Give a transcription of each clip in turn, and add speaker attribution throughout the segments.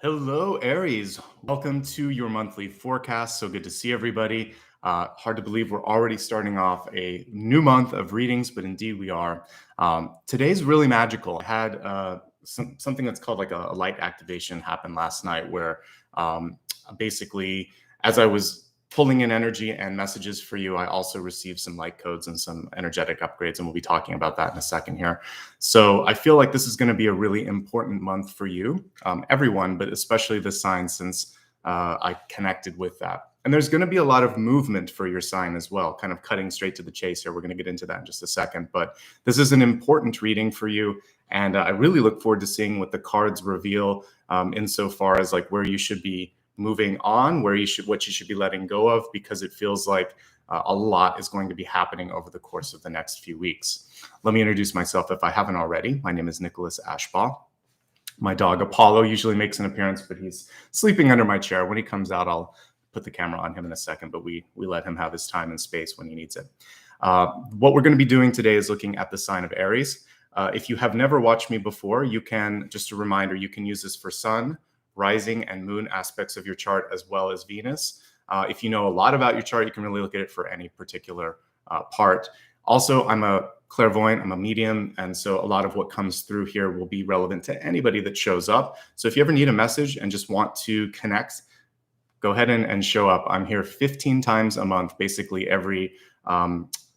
Speaker 1: Hello, Aries. Welcome to your monthly forecast. So good to see everybody. Hard to believe we're already starting off a new month of readings, but indeed we are. Today's really magical. I had something that's called like a light activation happen last night where basically, as I was pulling in energy and messages for you, I also received some light codes and some energetic upgrades, and we'll be talking about that in a second here. So I feel like this is going to be a really important month for you, everyone, but especially the sign, since I connected with that. And there's going to be a lot of movement for your sign as well, kind of cutting straight to the chase here. We're going to get into that in just a second, but this is an important reading for you. And I really look forward to seeing what the cards reveal insofar as like where you should be moving on, what you should be letting go of, because it feels like a lot is going to be happening over the course of the next few weeks. Let me introduce myself if I haven't already. My name is Nicholas Ashbaugh. My dog Apollo usually makes an appearance, but he's sleeping under my chair. When he comes out, I'll put the camera on him in a second, but we let him have his time and space when he needs it. What we're going to be doing today is looking at the sign of Aries. If you have never watched me before, you can, just a reminder, you can use this for sun, rising, and moon aspects of your chart, as well as Venus. If you know a lot about your chart, you can really look at it for any particular part. Also, I'm a clairvoyant, I'm a medium, and so a lot of what comes through here will be relevant to anybody that shows up. So if you ever need a message and just want to connect, go ahead and show up. I'm here 15 times a month, basically every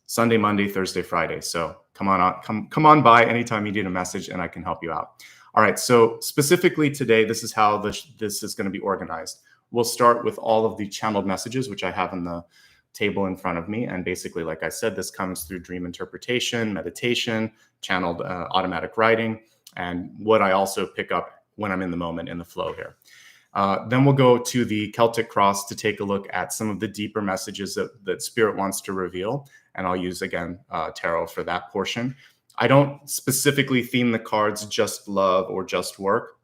Speaker 1: Sunday, Monday, Thursday, Friday. So come on by anytime you need a message and I can help you out. All right, so specifically today, this is how this is going to be organized. We'll start with all of the channeled messages, which I have on the table in front of me. And basically, like I said, this comes through dream interpretation, meditation, channeled automatic writing, and what I also pick up when I'm in the moment, in the flow here. Then we'll go to the Celtic Cross to take a look at some of the deeper messages that Spirit wants to reveal. And I'll use, again, tarot for that portion. I don't specifically theme the cards just love or just work.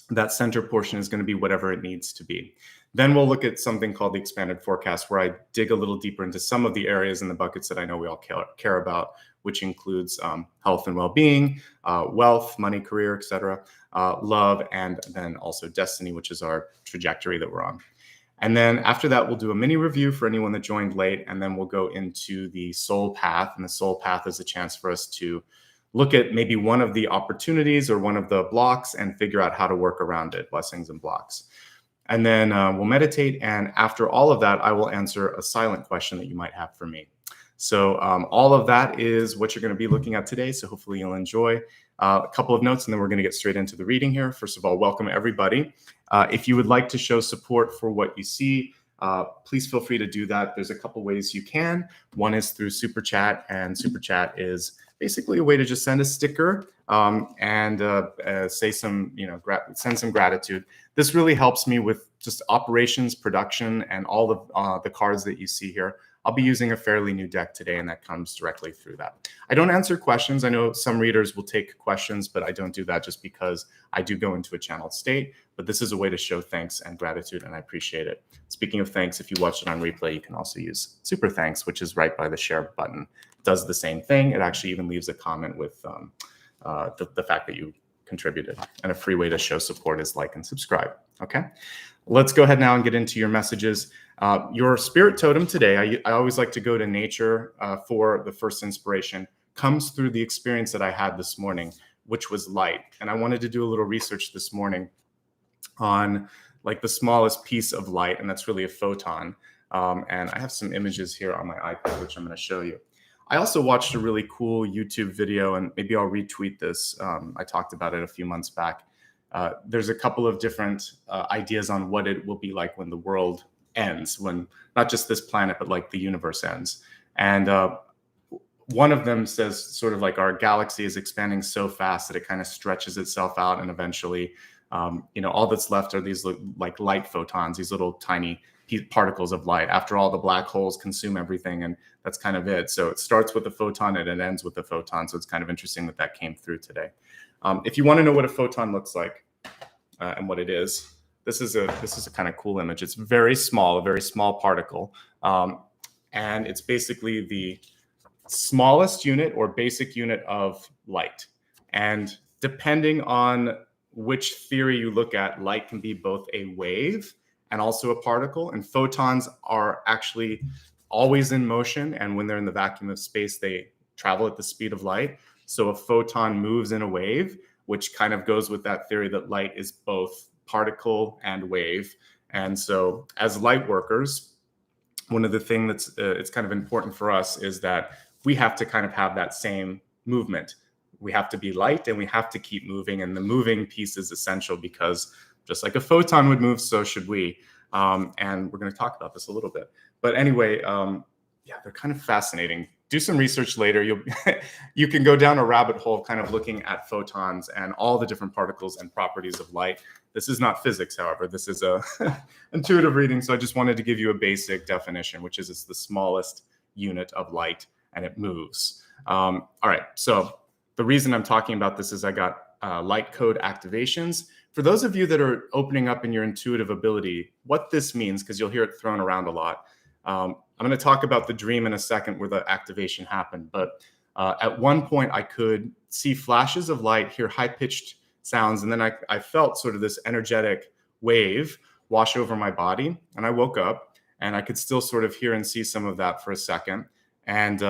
Speaker 1: That center portion is going to be whatever it needs to be. Then we'll look at something called the expanded forecast, where I dig a little deeper into some of the areas in the buckets that I know we all care about, which includes health and well-being, wealth, money, career, etc., love, and then also destiny, which is our trajectory that we're on. And then after that, we'll do a mini review for anyone that joined late, and then we'll go into the soul path. And the soul path is a chance for us to look at maybe one of the opportunities or one of the blocks and figure out how to work around it, blessings and blocks. And then we'll meditate. And after all of that, I will answer a silent question that you might have for me. So all of that is what you're going to be looking at today. So hopefully you'll enjoy. A couple of notes, and then we're going to get straight into the reading here. First of all, welcome everybody. If you would like to show support for what you see, please feel free to do that. There's a couple ways you can. One is through Super Chat, and Super Chat is basically a way to just send a sticker and say some, send some gratitude. This really helps me with just operations, production, and all of the cards that you see here. I'll be using a fairly new deck today, and that comes directly through that. I don't answer questions. I know some readers will take questions, but I don't do that just because I do go into a channeled state. But this is a way to show thanks and gratitude, and I appreciate it. Speaking of thanks, if you watch it on replay, you can also use super thanks, which is right by the share button. It does the same thing. It actually even leaves a comment with the fact that you contributed. And a free way to show support is like and subscribe. Okay, let's go ahead now and get into your messages. Your spirit totem today, I always like to go to nature for the first inspiration, comes through the experience that I had this morning, which was light. And I wanted to do a little research this morning on like the smallest piece of light, and that's really a photon. And I have some images here on my iPad, which I'm going to show you. I also watched a really cool YouTube video, and maybe I'll retweet this. I talked about it a few months back. There's a couple of different ideas on what it will be like when the world ends, when not just this planet, but like the universe ends. And one of them says sort of like our galaxy is expanding so fast that it kind of stretches itself out, and eventually, all that's left are these like light photons, these little tiny particles of light. After all, the black holes consume everything, and that's kind of it. So it starts with a photon and it ends with a photon. So it's kind of interesting that came through today. If you want to know what a photon looks like and what it is, this is a kind of cool image. It's very small, a very small particle, and it's basically the smallest unit or basic unit of light. And depending on which theory you look at, light can be both a wave and also a particle. And photons are actually always in motion. And when they're in the vacuum of space, they travel at the speed of light. So a photon moves in a wave, which kind of goes with that theory that light is both particle and wave. And so as light workers, one of the things that's it's kind of important for us is that we have to kind of have that same movement. We have to be light and we have to keep moving. And the moving piece is essential because just like a photon would move, so should we. And we're going to talk about this a little bit. But anyway, yeah, they're kind of fascinating. Do some research later. You can go down a rabbit hole kind of looking at photons and all the different particles and properties of light. This is not physics, however. This is a intuitive reading. So I just wanted to give you a basic definition, which is it's the smallest unit of light and it moves. All right. So the reason I'm talking about this is I got light code activations. For those of you that are opening up in your intuitive ability, what this means, because you'll hear it thrown around a lot. I'm going to talk about the dream in a second where the activation happened. But at one point, I could see flashes of light, hear high-pitched sounds, and then I felt sort of this energetic wave wash over my body. And I woke up, and I could still sort of hear and see some of that for a second. And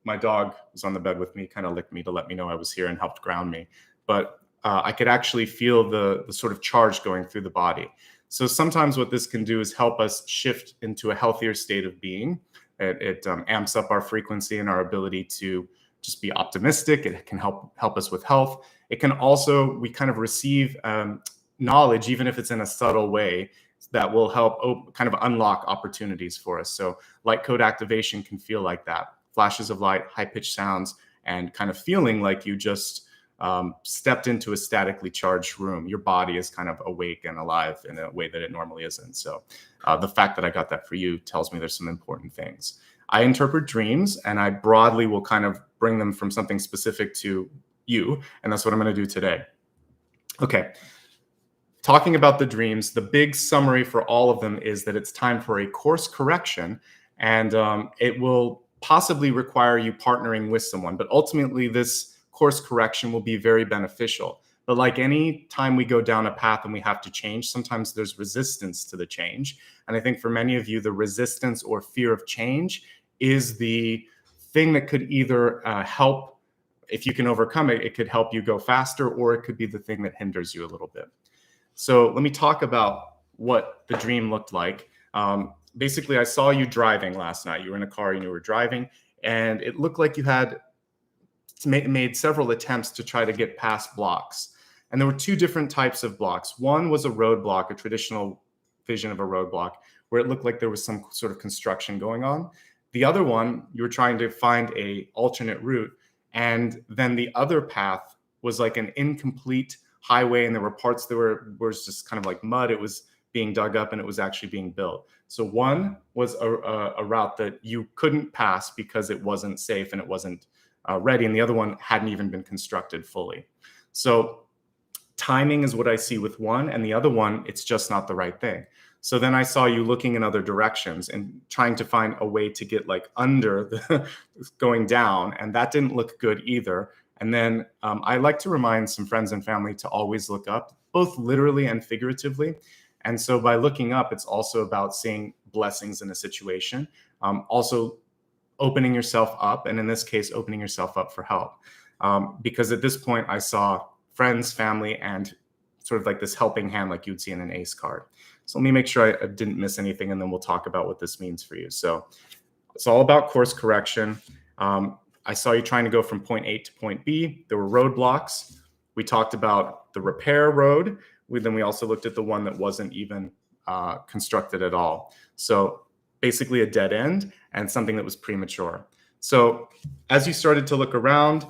Speaker 1: my dog was on the bed with me, kind of licked me to let me know I was here and helped ground me. But I could actually feel the sort of charge going through the body. So sometimes what this can do is help us shift into a healthier state of being. It amps up our frequency and our ability to just be optimistic. It can help us with health. It can also, we kind of receive knowledge, even if it's in a subtle way, that will help kind of unlock opportunities for us. So light code activation can feel like that. Flashes of light, high-pitched sounds, and kind of feeling like you just stepped into a statically charged room. Your body is kind of awake and alive in a way that it normally isn't. So the fact that I got that for you tells me there's some important things. I interpret dreams, and I broadly will kind of bring them from something specific to you, and that's what I'm going to do today. Okay. Talking about the dreams, the big summary for all of them is that it's time for a course correction, and it will possibly require you partnering with someone, but ultimately this course correction will be very beneficial. But like any time we go down a path and we have to change, sometimes there's resistance to the change. And I think for many of you, the resistance or fear of change is the thing that could either help, if you can overcome it, it could help you go faster, or it could be the thing that hinders you a little bit. So let me talk about what the dream looked like. Basically, I saw you driving last night. You were in a car and you were driving, and it looked like you had made several attempts to try to get past blocks. And there were two different types of blocks. One was a roadblock, a traditional vision of a roadblock, where it looked like there was some sort of construction going on. The other one, you were trying to find a alternate route. And then the other path was like an incomplete highway, and there were parts that were just kind of like mud. It was being dug up and it was actually being built. So one was a route that you couldn't pass because it wasn't safe and it wasn't ready, and the other one hadn't even been constructed fully. So timing is what I see with one, and the other one, it's just not the right thing. So then I saw you looking in other directions and trying to find a way to get like under the going down, and that didn't look good either. And then I like to remind some friends and family to always look up, both literally and figuratively. And so by looking up, it's also about seeing blessings in a situation. Also opening yourself up, and in this case, opening yourself up for help. Because at this point, I saw friends, family, and sort of like this helping hand like you'd see in an ACE card. So let me make sure I didn't miss anything, and then we'll talk about what this means for you. So it's all about course correction. I saw you trying to go from point A to point B. There were roadblocks. We talked about the repair road. Then we also looked at the one that wasn't even constructed at all. So basically a dead end and something that was premature. So as you started to look around,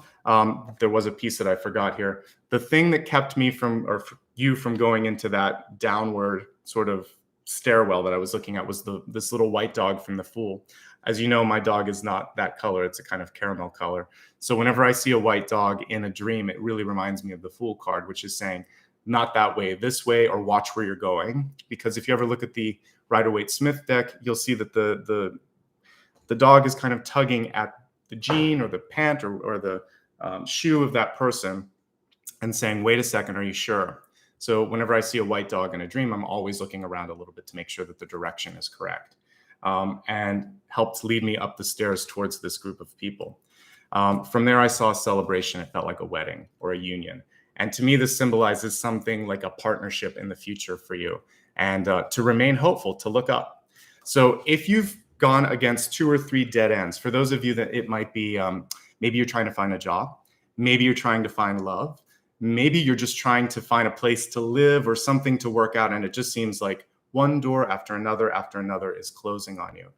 Speaker 1: there was a piece that I forgot here. The thing that kept me from, or you from going into that downward sort of stairwell that I was looking at was this little white dog from the Fool. As you know, my dog is not that color. It's a kind of caramel color. So whenever I see a white dog in a dream, it really reminds me of the Fool card, which is saying, not that way, this way, or watch where you're going. Because if you ever look at the Rider-Waite-Smith deck, you'll see that the dog is kind of tugging at the jean or the pant or the shoe of that person and saying, wait a second, are you sure? So whenever I see a white dog in a dream, I'm always looking around a little bit to make sure that the direction is correct, and helped lead me up the stairs towards this group of people. From there, I saw a celebration. It felt like a wedding or a union. And to me, this symbolizes something like a partnership in the future for you, and to remain hopeful, to look up. So if you've gone against 2 or 3 dead ends, for those of you that it might be, maybe you're trying to find a job, maybe you're trying to find love, maybe you're just trying to find a place to live or something to work out, and it just seems like one door after another is closing on you.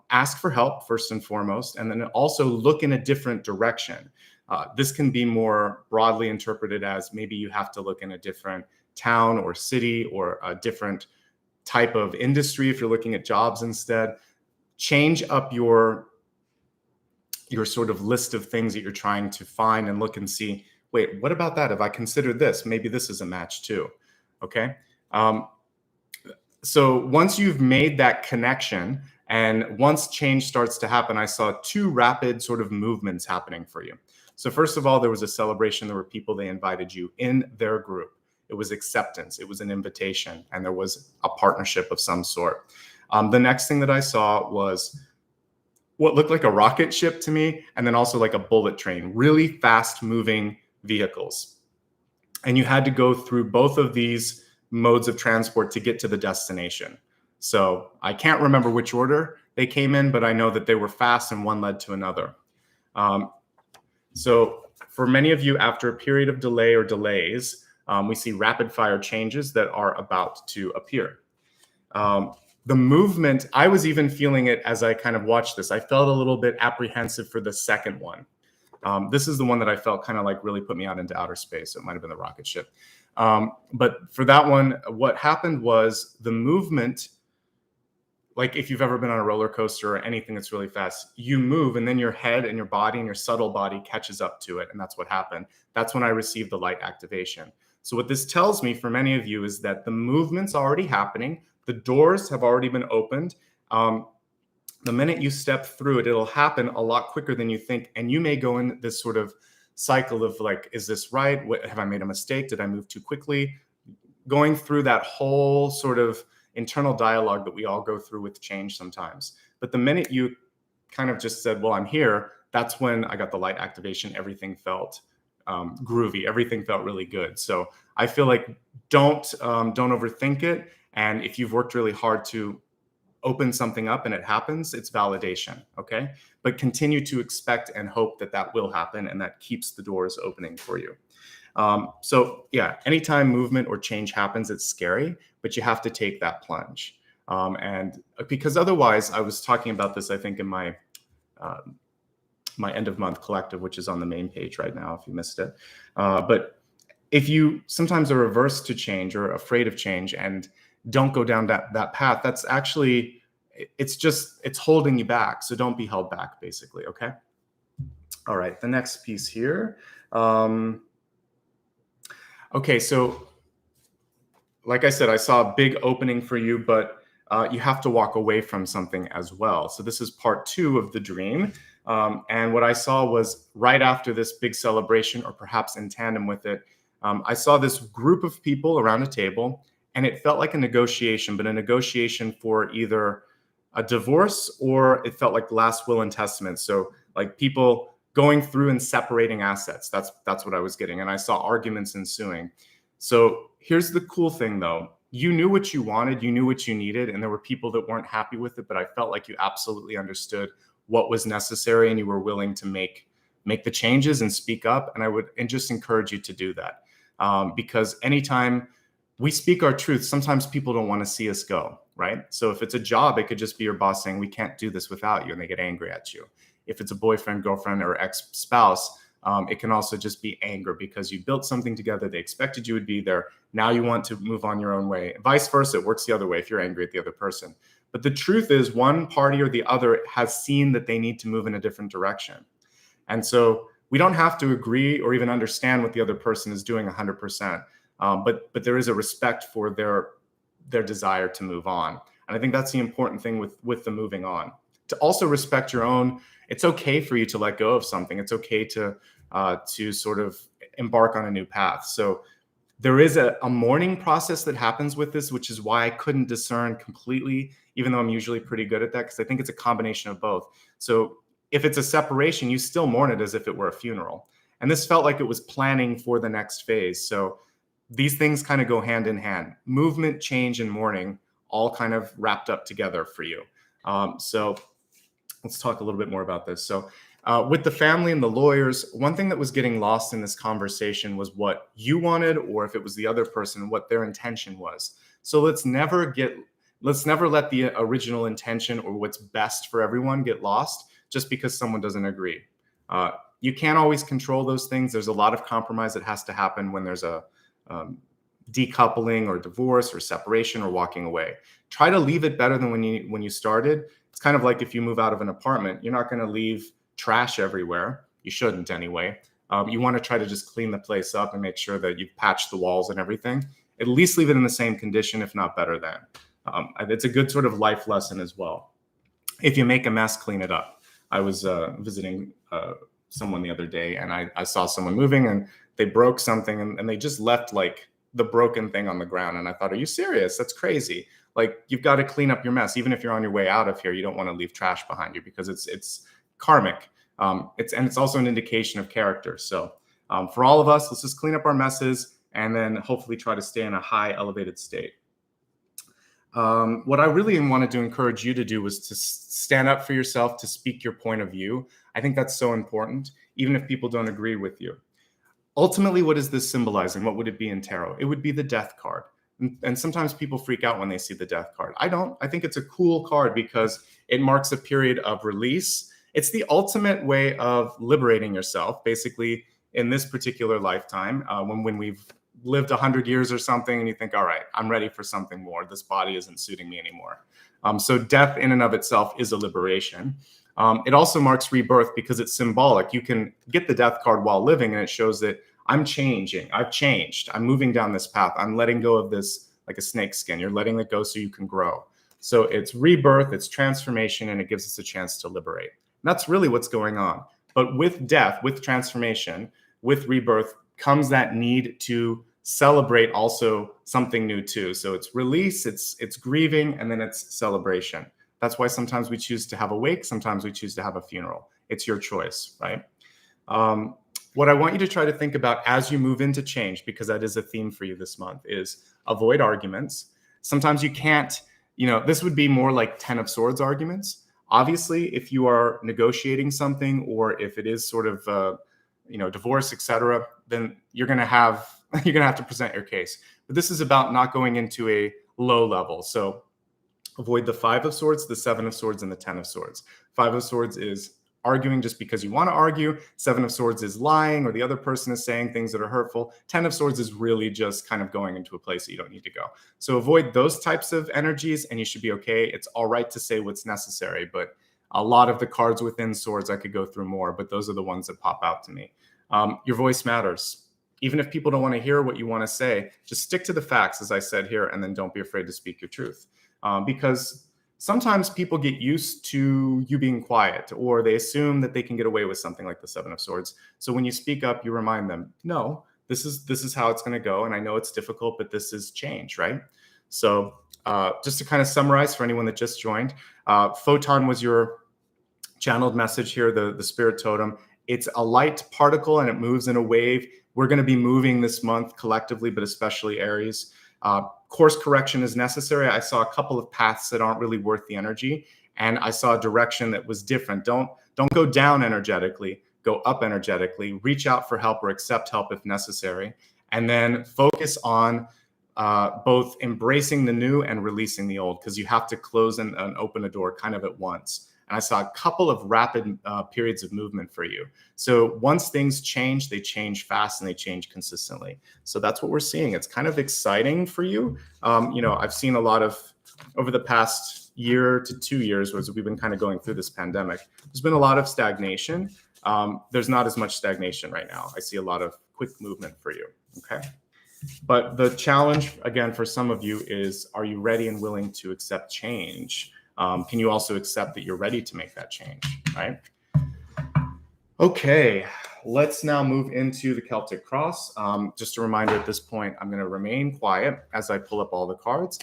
Speaker 1: Ask for help first and foremost, and then also look in a different direction. This can be more broadly interpreted as maybe you have to look in a different town or city or a different type of industry if you're looking at jobs instead. Change up your sort of list of things that you're trying to find and look and see, wait, what about that? If I consider this, maybe this is a match too. Okay. So once you've made that connection and once change starts to happen, I saw 2 rapid sort of movements happening for you. So first of all, there was a celebration. There were people, they invited you in their group. It was acceptance. It was an invitation, and there was a partnership of some sort. The next thing that I saw was what looked like a rocket ship to me, and then also like a bullet train, really fast moving vehicles. And you had to go through both of these modes of transport to get to the destination. So I can't remember which order they came in, but I know that they were fast and one led to another. So for many of you, after a period of delay or delays, we see rapid fire changes that are about to appear. The movement, I was even feeling it as I kind of watched this. I felt a little bit apprehensive for the second one. This is the one that I felt kind of like really put me out into outer space. It might have been the rocket ship. But for that one, what happened was the movement, like if you've ever been on a roller coaster or anything that's really fast, you move and then your head and your body and your subtle body catches up to it. And that's what happened. That's when I received the light activation. So what this tells me for many of you is that the movement's already happening. The doors have already been opened. The minute you step through it, it'll happen a lot quicker than you think. And you may go in this sort of cycle of like, is this right? Have I made a mistake? Did I move too quickly? Going through that whole sort of internal dialogue that we all go through with change sometimes. But the minute you kind of just said, well, I'm here, that's when I got the light activation. Everything felt groovy. Everything felt really good. So I feel like don't overthink it. And if you've worked really hard to open something up and it happens, it's validation. Okay. But continue to expect and hope that that will happen, and that keeps the doors opening for you. So yeah, anytime movement or change happens, it's scary, but you have to take that plunge. And because otherwise, I was talking about this, I think in my end of month collective, which is on the main page right now, if you missed it. But if you sometimes are averse to change or afraid of change and don't go down that path, that's actually, it's holding you back. So don't be held back, basically. Okay. All right. The next piece here. Okay, so like I said, I saw a big opening for you, but you have to walk away from something as well. So this is part 2 of the dream. And what I saw was right after this big celebration, or perhaps in tandem with it, I saw this group of people around a table, and it felt like a negotiation, but a negotiation for either a divorce, or it felt like last will and testament. So like people going through and separating assets. That's what I was getting. And I saw arguments ensuing. So here's the cool thing though. You knew what you wanted, you knew what you needed, and there were people that weren't happy with it, but I felt like you absolutely understood what was necessary, and you were willing to make the changes and speak up. And I would just encourage you to do that. Because anytime we speak our truth, sometimes people don't want to see us go, right? So if it's a job, it could just be your boss saying, we can't do this without you, and they get angry at you. If it's a boyfriend, girlfriend, or ex-spouse, it can also just be anger because you built something together. They expected you would be there. Now you want to move on your own way. Vice versa, it works the other way if you're angry at the other person. But the truth is, one party or the other has seen that they need to move in a different direction. And so we don't have to agree or even understand what the other person is doing 100%. But there is a respect for their desire to move on. And I think that's the important thing with the moving on. To also respect your own, it's okay for you to let go of something. It's okay to sort of embark on a new path. So There is a mourning process that happens with this, which is why I couldn't discern completely, even though I'm usually pretty good at that, because I think it's a combination of both. So if it's a separation, you still mourn it as if it were a funeral. And this felt like it was planning for the next phase. So these things kind of go hand in hand. Movement, change, and mourning all kind of wrapped up together for you. So let's talk a little bit more about this. So with the family and the lawyers, one thing that was getting lost in this conversation was what you wanted, or if it was the other person, what their intention was. So let's never let the original intention or what's best for everyone get lost just because someone doesn't agree. You can't always control those things. There's a lot of compromise that has to happen when there's a decoupling or divorce or separation or walking away. Try to leave it better than when you started. It's kind of like if you move out of an apartment, you're not going to leave trash everywhere. You shouldn't anyway. You want to try to just clean the place up and make sure that you've patched the walls and everything. At least leave it in the same condition, if not better than. It's a good sort of life lesson as well. If you make a mess, clean it up. I was visiting someone the other day, and I saw someone moving, and they broke something, and they just left like the broken thing on the ground. And I thought, are you serious? That's crazy. Like, you've got to clean up your mess. Even if you're on your way out of here, you don't want to leave trash behind you because it's karmic. It's also an indication of character. So for all of us, let's just clean up our messes and then hopefully try to stay in a high elevated state. What I really wanted to encourage you to do was to stand up for yourself, to speak your point of view. I think that's so important, even if people don't agree with you. Ultimately, what is this symbolizing? What would it be in tarot? It would be the death card. And sometimes people freak out when they see the death card. I don't. I think it's a cool card because it marks a period of release. It's the ultimate way of liberating yourself, basically, in this particular lifetime, when we've lived 100 years or something, and you think, all right, I'm ready for something more. This body isn't suiting me anymore. So death in and of itself is a liberation. It also marks rebirth because it's symbolic. You can get the death card while living, and it shows that I'm changing. I've changed. I'm moving down this path. I'm letting go of this like a snake skin. You're letting it go so you can grow. So it's rebirth, it's transformation, and it gives us a chance to liberate. And that's really what's going on. But with death, with transformation, with rebirth comes that need to celebrate also something new too. So it's release, it's grieving, and then it's celebration. That's why sometimes we choose to have a wake, sometimes we choose to have a funeral. It's your choice, right? What I want you to try to think about as you move into change, because that is a theme for you this month, is avoid arguments. Sometimes you can't, this would be more like 10 of Swords arguments. Obviously, if you are negotiating something, or if it is sort of, divorce, etc., then you're going to have to present your case. But this is about not going into a low level. So avoid the 5 of Swords, the 7 of Swords, and the 10 of Swords. 5 of Swords is arguing just because you want to argue. 7 of Swords is lying, or the other person is saying things that are hurtful. 10 of Swords is really just kind of going into a place that you don't need to go. So avoid those types of energies, and you should be okay. It's all right to say what's necessary, but a lot of the cards within Swords, I could go through more, but those are the ones that pop out to me. Your voice matters. Even if people don't want to hear what you want to say, just stick to the facts, as I said here, and then don't be afraid to speak your truth. Because sometimes people get used to you being quiet, or they assume that they can get away with something like the 7 of Swords. So when you speak up, you remind them, no, this is how it's going to go. And I know it's difficult, but this is change, right? So just to kind of summarize for anyone that just joined, photon was your channeled message here, the spirit totem. It's a light particle and it moves in a wave. We're going to be moving this month collectively, but especially Aries. Course correction is necessary. I saw a couple of paths that aren't really worth the energy, and I saw a direction that was different. Don't go down energetically, go up energetically, reach out for help or accept help if necessary, and then focus on both embracing the new and releasing the old, because you have to close and open a door kind of at once. And I saw a couple of rapid periods of movement for you. So once things change, they change fast and they change consistently. So that's what we're seeing. It's kind of exciting for you. I've seen a lot of, over the past year to 2 years, as we've been kind of going through this pandemic, there's been a lot of stagnation. There's not as much stagnation right now. I see a lot of quick movement for you, okay? But the challenge, again, for some of you is, are you ready and willing to accept change? Can you also accept that you're ready to make that change, right? Okay, let's now move into the Celtic Cross. Just a reminder at this point, I'm going to remain quiet as I pull up all the cards.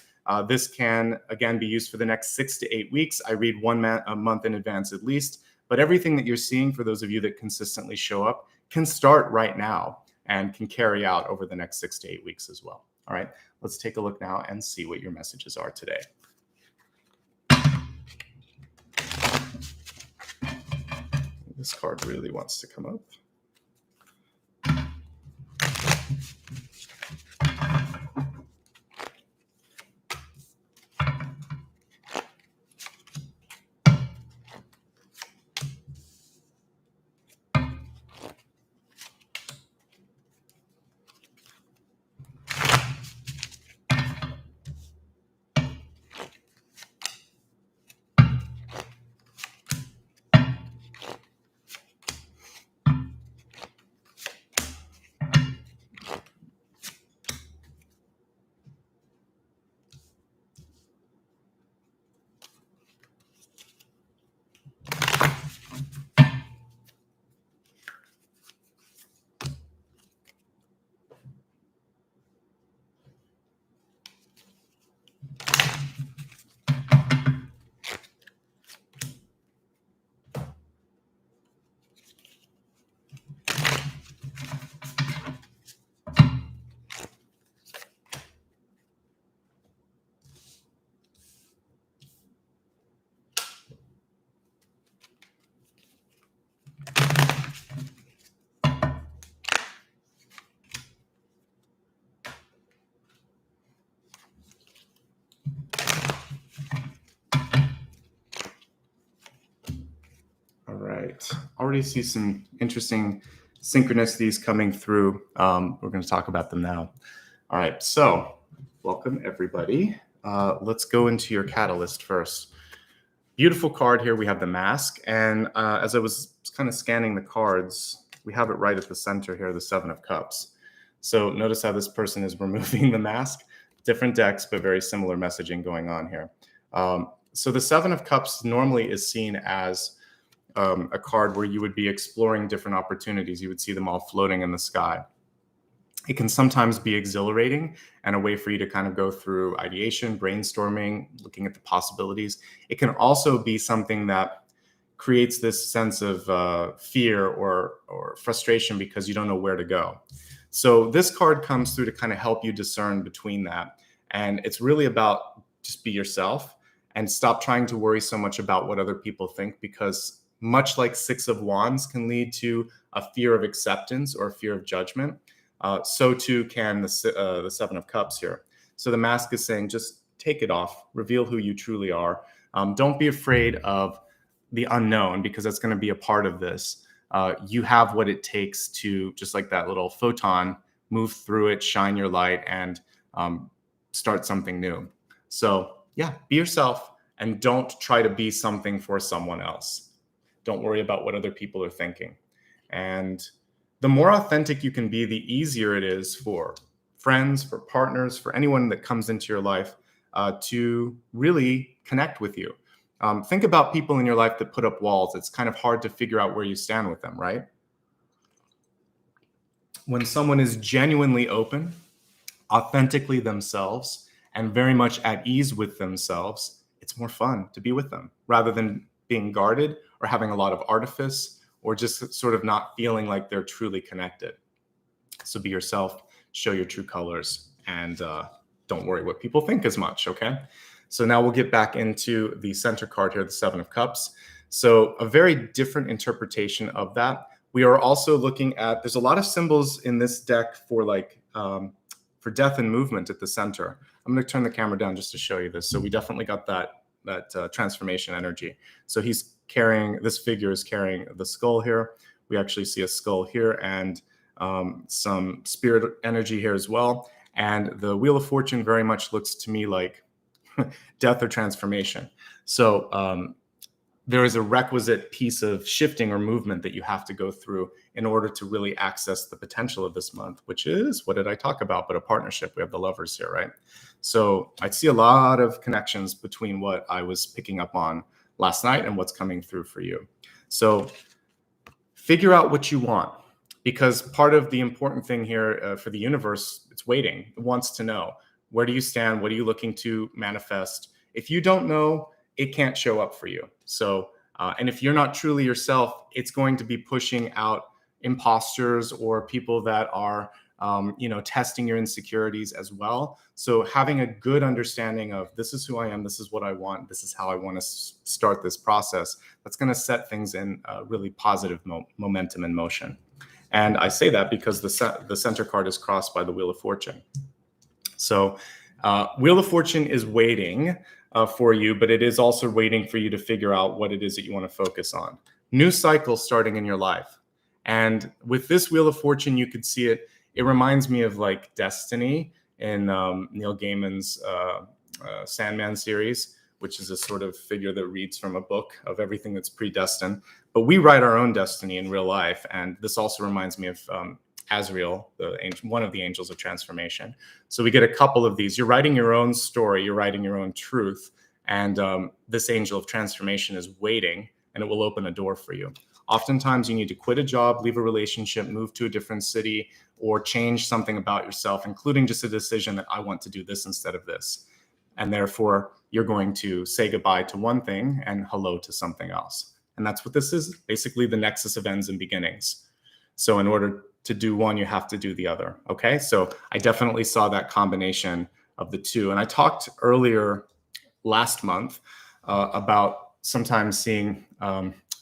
Speaker 1: This can, again, be used for the next 6 to 8 weeks. I read a month in advance at least, but everything that you're seeing, for those of you that consistently show up, can start right now and can carry out over the next 6 to 8 weeks as well. All right, let's take a look now and see what your messages are today. This card really wants to come up. Already see some interesting synchronicities coming through. We're going to talk about them now. All right, so welcome everybody. Let's go into your catalyst first. Beautiful card here. We have the mask, and as I was kind of scanning the cards, we have it right at the center here, the 7 of Cups. So notice how this person is removing the mask. Different decks, but very similar messaging going on here. So the 7 of Cups normally is seen as a card where you would be exploring different opportunities. You would see them all floating in the sky. It can sometimes be exhilarating and a way for you to kind of go through ideation, brainstorming, looking at the possibilities. It can also be something that creates this sense of fear or frustration because you don't know where to go. So this card comes through to kind of help you discern between that. And it's really about just be yourself and stop trying to worry so much about what other people think, because much like 6 of Wands can lead to a fear of acceptance or a fear of judgment, so too can the 7 of Cups here. So the mask is saying, just take it off, reveal who you truly are. Don't be afraid of the unknown, because that's going to be a part of this. You have what it takes to, just like that little photon, move through it, shine your light, and start something new. So yeah, be yourself and don't try to be something for someone else. Don't worry about what other people are thinking. And the more authentic you can be, the easier it is for friends, for partners, for anyone that comes into your life to really connect with you. Think about people in your life that put up walls. It's kind of hard to figure out where you stand with them, right? When someone is genuinely open, authentically themselves, and very much at ease with themselves, it's more fun to be with them rather than being guarded or having a lot of artifice or just sort of not feeling like they're truly connected. So be yourself, show your true colors, and don't worry what people think as much, okay? So now we'll get back into the center card here, the 7 of Cups. So a very different interpretation of that. We are also looking at, there's a lot of symbols in this deck for for death and movement at the center. I'm going to turn the camera down just to show you this. So we definitely got that transformation energy. So this figure is carrying the skull here. We actually see a skull here and some spirit energy here as well. And the Wheel of Fortune very much looks to me like death or transformation. So there is a requisite piece of shifting or movement that you have to go through in order to really access the potential of this month, which is, what did I talk about? But a partnership. We have the Lovers here, right? So I see a lot of connections between what I was picking up on last night and what's coming through for you. So figure out what you want. because part of the important thing here for the universe, it's waiting. It wants to know, where do you stand? What are you looking to manifest? If you don't know, it can't show up for you. So, and if you're not truly yourself, it's going to be pushing out imposters or people that are, testing your insecurities as well. So having a good understanding of, this is who I am, this is what I want, this is how I want to start this process, that's going to set things in really positive momentum and motion. And I say that because the center card is crossed by the Wheel of Fortune. So Wheel of Fortune is waiting for you, but it is also waiting for you to figure out what it is that you want to focus on. New cycle starting in your life. And with this Wheel of Fortune, you could see it. It reminds me of like Destiny in Neil Gaiman's Sandman series, which is a sort of figure that reads from a book of everything that's predestined. But we write our own destiny in real life. And this also reminds me of Azrael, one of the angels of transformation. So we get a couple of these. You're writing your own story. You're writing your own truth. And this angel of transformation is waiting, and it will open a door for you. Oftentimes you need to quit a job, leave a relationship, move to a different city, or change something about yourself, including just a decision that I want to do this instead of this. And therefore, you're going to say goodbye to one thing and hello to something else. And that's what this is, basically the nexus of ends and beginnings. So in order to do one, you have to do the other. Okay, so I definitely saw that combination of the two. And I talked earlier last month about sometimes seeing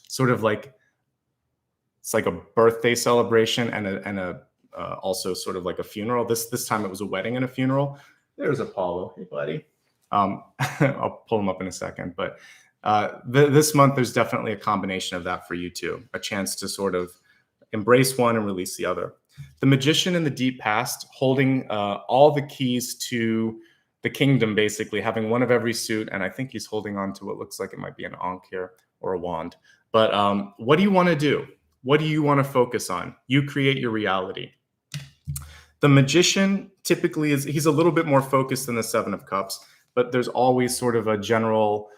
Speaker 1: sort of like, it's like a birthday celebration and also sort of like a funeral. This time it was a wedding and a funeral. There's Apollo. Hey, buddy. I'll pull him up in a second. But this month, there's definitely a combination of that for you too. A chance to sort of embrace one and release the other. The Magician in the deep past, holding all the keys to the kingdom, basically having one of every suit. And I think he's holding on to what looks like it might be an ankh here or a wand. But what do you want to do? What do you want to focus on? You create your reality. The Magician typically he's a little bit more focused than the Seven of Cups, but there's always sort of a general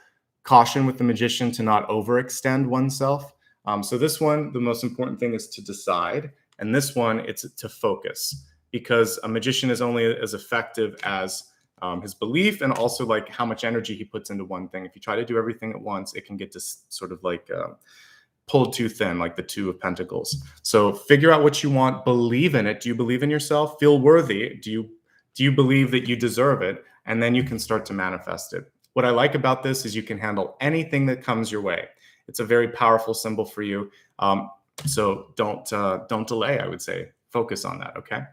Speaker 1: caution with the Magician to not overextend oneself. So this one, the most important thing is to decide. And this one, it's to focus, because a magician is only as effective as his belief and also like how much energy he puts into one thing. If you try to do everything at once, it can get to sort of like pulled too thin, like the Two of Pentacles. So figure out what you want, believe in it. Do you believe in yourself? Feel worthy. Do you believe that you deserve it? And then you can start to manifest it. What I like about this is you can handle anything that comes your way. It's a very powerful symbol for you. So don't delay, I would say. Focus on that, okay?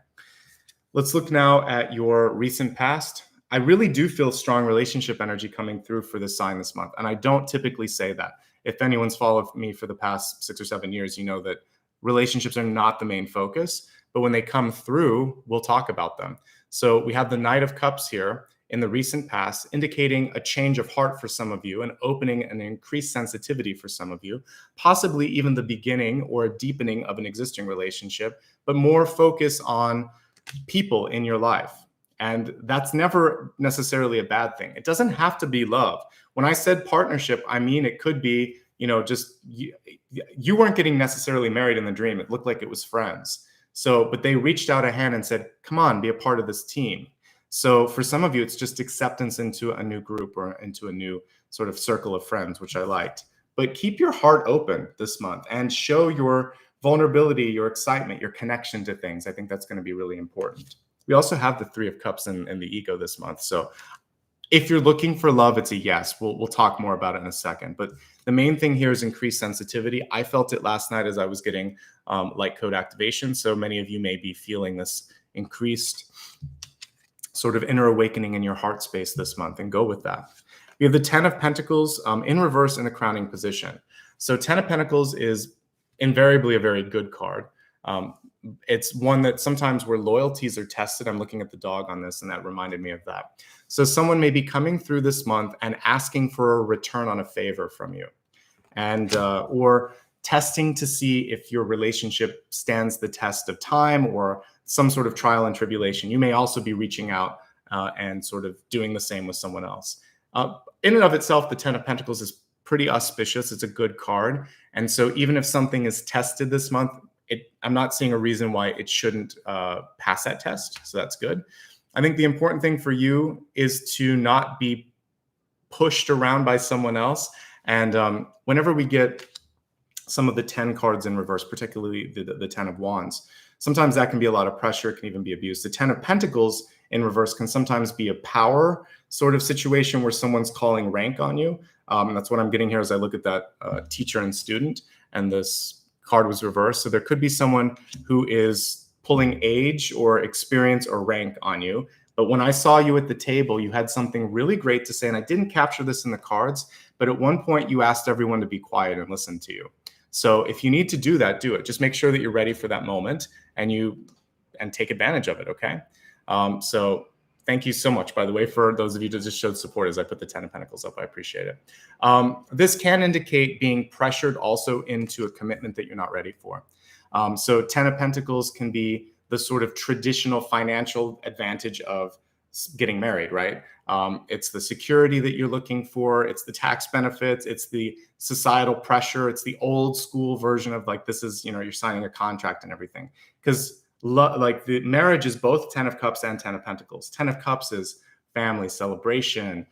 Speaker 1: Let's look now at your recent past. I really do feel strong relationship energy coming through for this sign this month. And I don't typically say that. If anyone's followed me for the past 6 or 7 years, you know that relationships are not the main focus. But when they come through, we'll talk about them. So we have the Knight of Cups here in the recent past, indicating a change of heart for some of you, an opening and increased sensitivity for some of you, possibly even the beginning or a deepening of an existing relationship, but more focus on people in your life. And that's never necessarily a bad thing. It doesn't have to be love. When I said partnership, I mean, it could be, just you weren't getting necessarily married in the dream. It looked like it was friends. So, but they reached out a hand and said, come on, be a part of this team. So for some of you, it's just acceptance into a new group or into a new sort of circle of friends, which I liked. But keep your heart open this month and show your vulnerability, your excitement, your connection to things. I think that's going to be really important. We also have the Three of Cups in the ego this month. So if you're looking for love, it's a yes. We'll talk more about it in a second. But the main thing here is increased sensitivity. I felt it last night as I was getting light code activation. So many of you may be feeling this increased sort of inner awakening in your heart space this month, and go with that. We have the Ten of Pentacles in reverse in the crowning position. So Ten of Pentacles is invariably a very good card. It's one that sometimes where loyalties are tested. I'm looking at the dog on this, and that reminded me of that. So someone may be coming through this month and asking for a return on a favor from you, and or testing to see if your relationship stands the test of time or some sort of trial and tribulation. You may also be reaching out and sort of doing the same with someone else. In and of itself, the Ten of Pentacles is pretty auspicious. It's a good card. And so even if something is tested this month, I'm not seeing a reason why it shouldn't pass that test. So that's good. I think the important thing for you is to not be pushed around by someone else. And whenever we get some of the 10 cards in reverse, particularly the 10 of Wands, sometimes that can be a lot of pressure. It can even be abused. The 10 of Pentacles in reverse can sometimes be a power sort of situation where someone's calling rank on you. And that's what I'm getting here as I look at that teacher and student, and this card was reversed. So there could be someone who is pulling age or experience or rank on you. But when I saw you at the table, you had something really great to say, and I didn't capture this in the cards, but at one point you asked everyone to be quiet and listen to you. So if you need to do that, do it. Just make sure that you're ready for that moment and take advantage of it, okay? So thank you so much, by the way, for those of you that just showed support as I put the 10 of Pentacles up. I appreciate it. This can indicate being pressured also into a commitment that you're not ready for. So 10 of Pentacles can be the sort of traditional financial advantage of getting married, right? It's the security that you're looking for. It's the tax benefits. It's the societal pressure. It's the old school version of like, this is, you're signing a contract and everything. Because like the marriage is both 10 of Cups and 10 of Pentacles. 10 of Cups is family, celebration,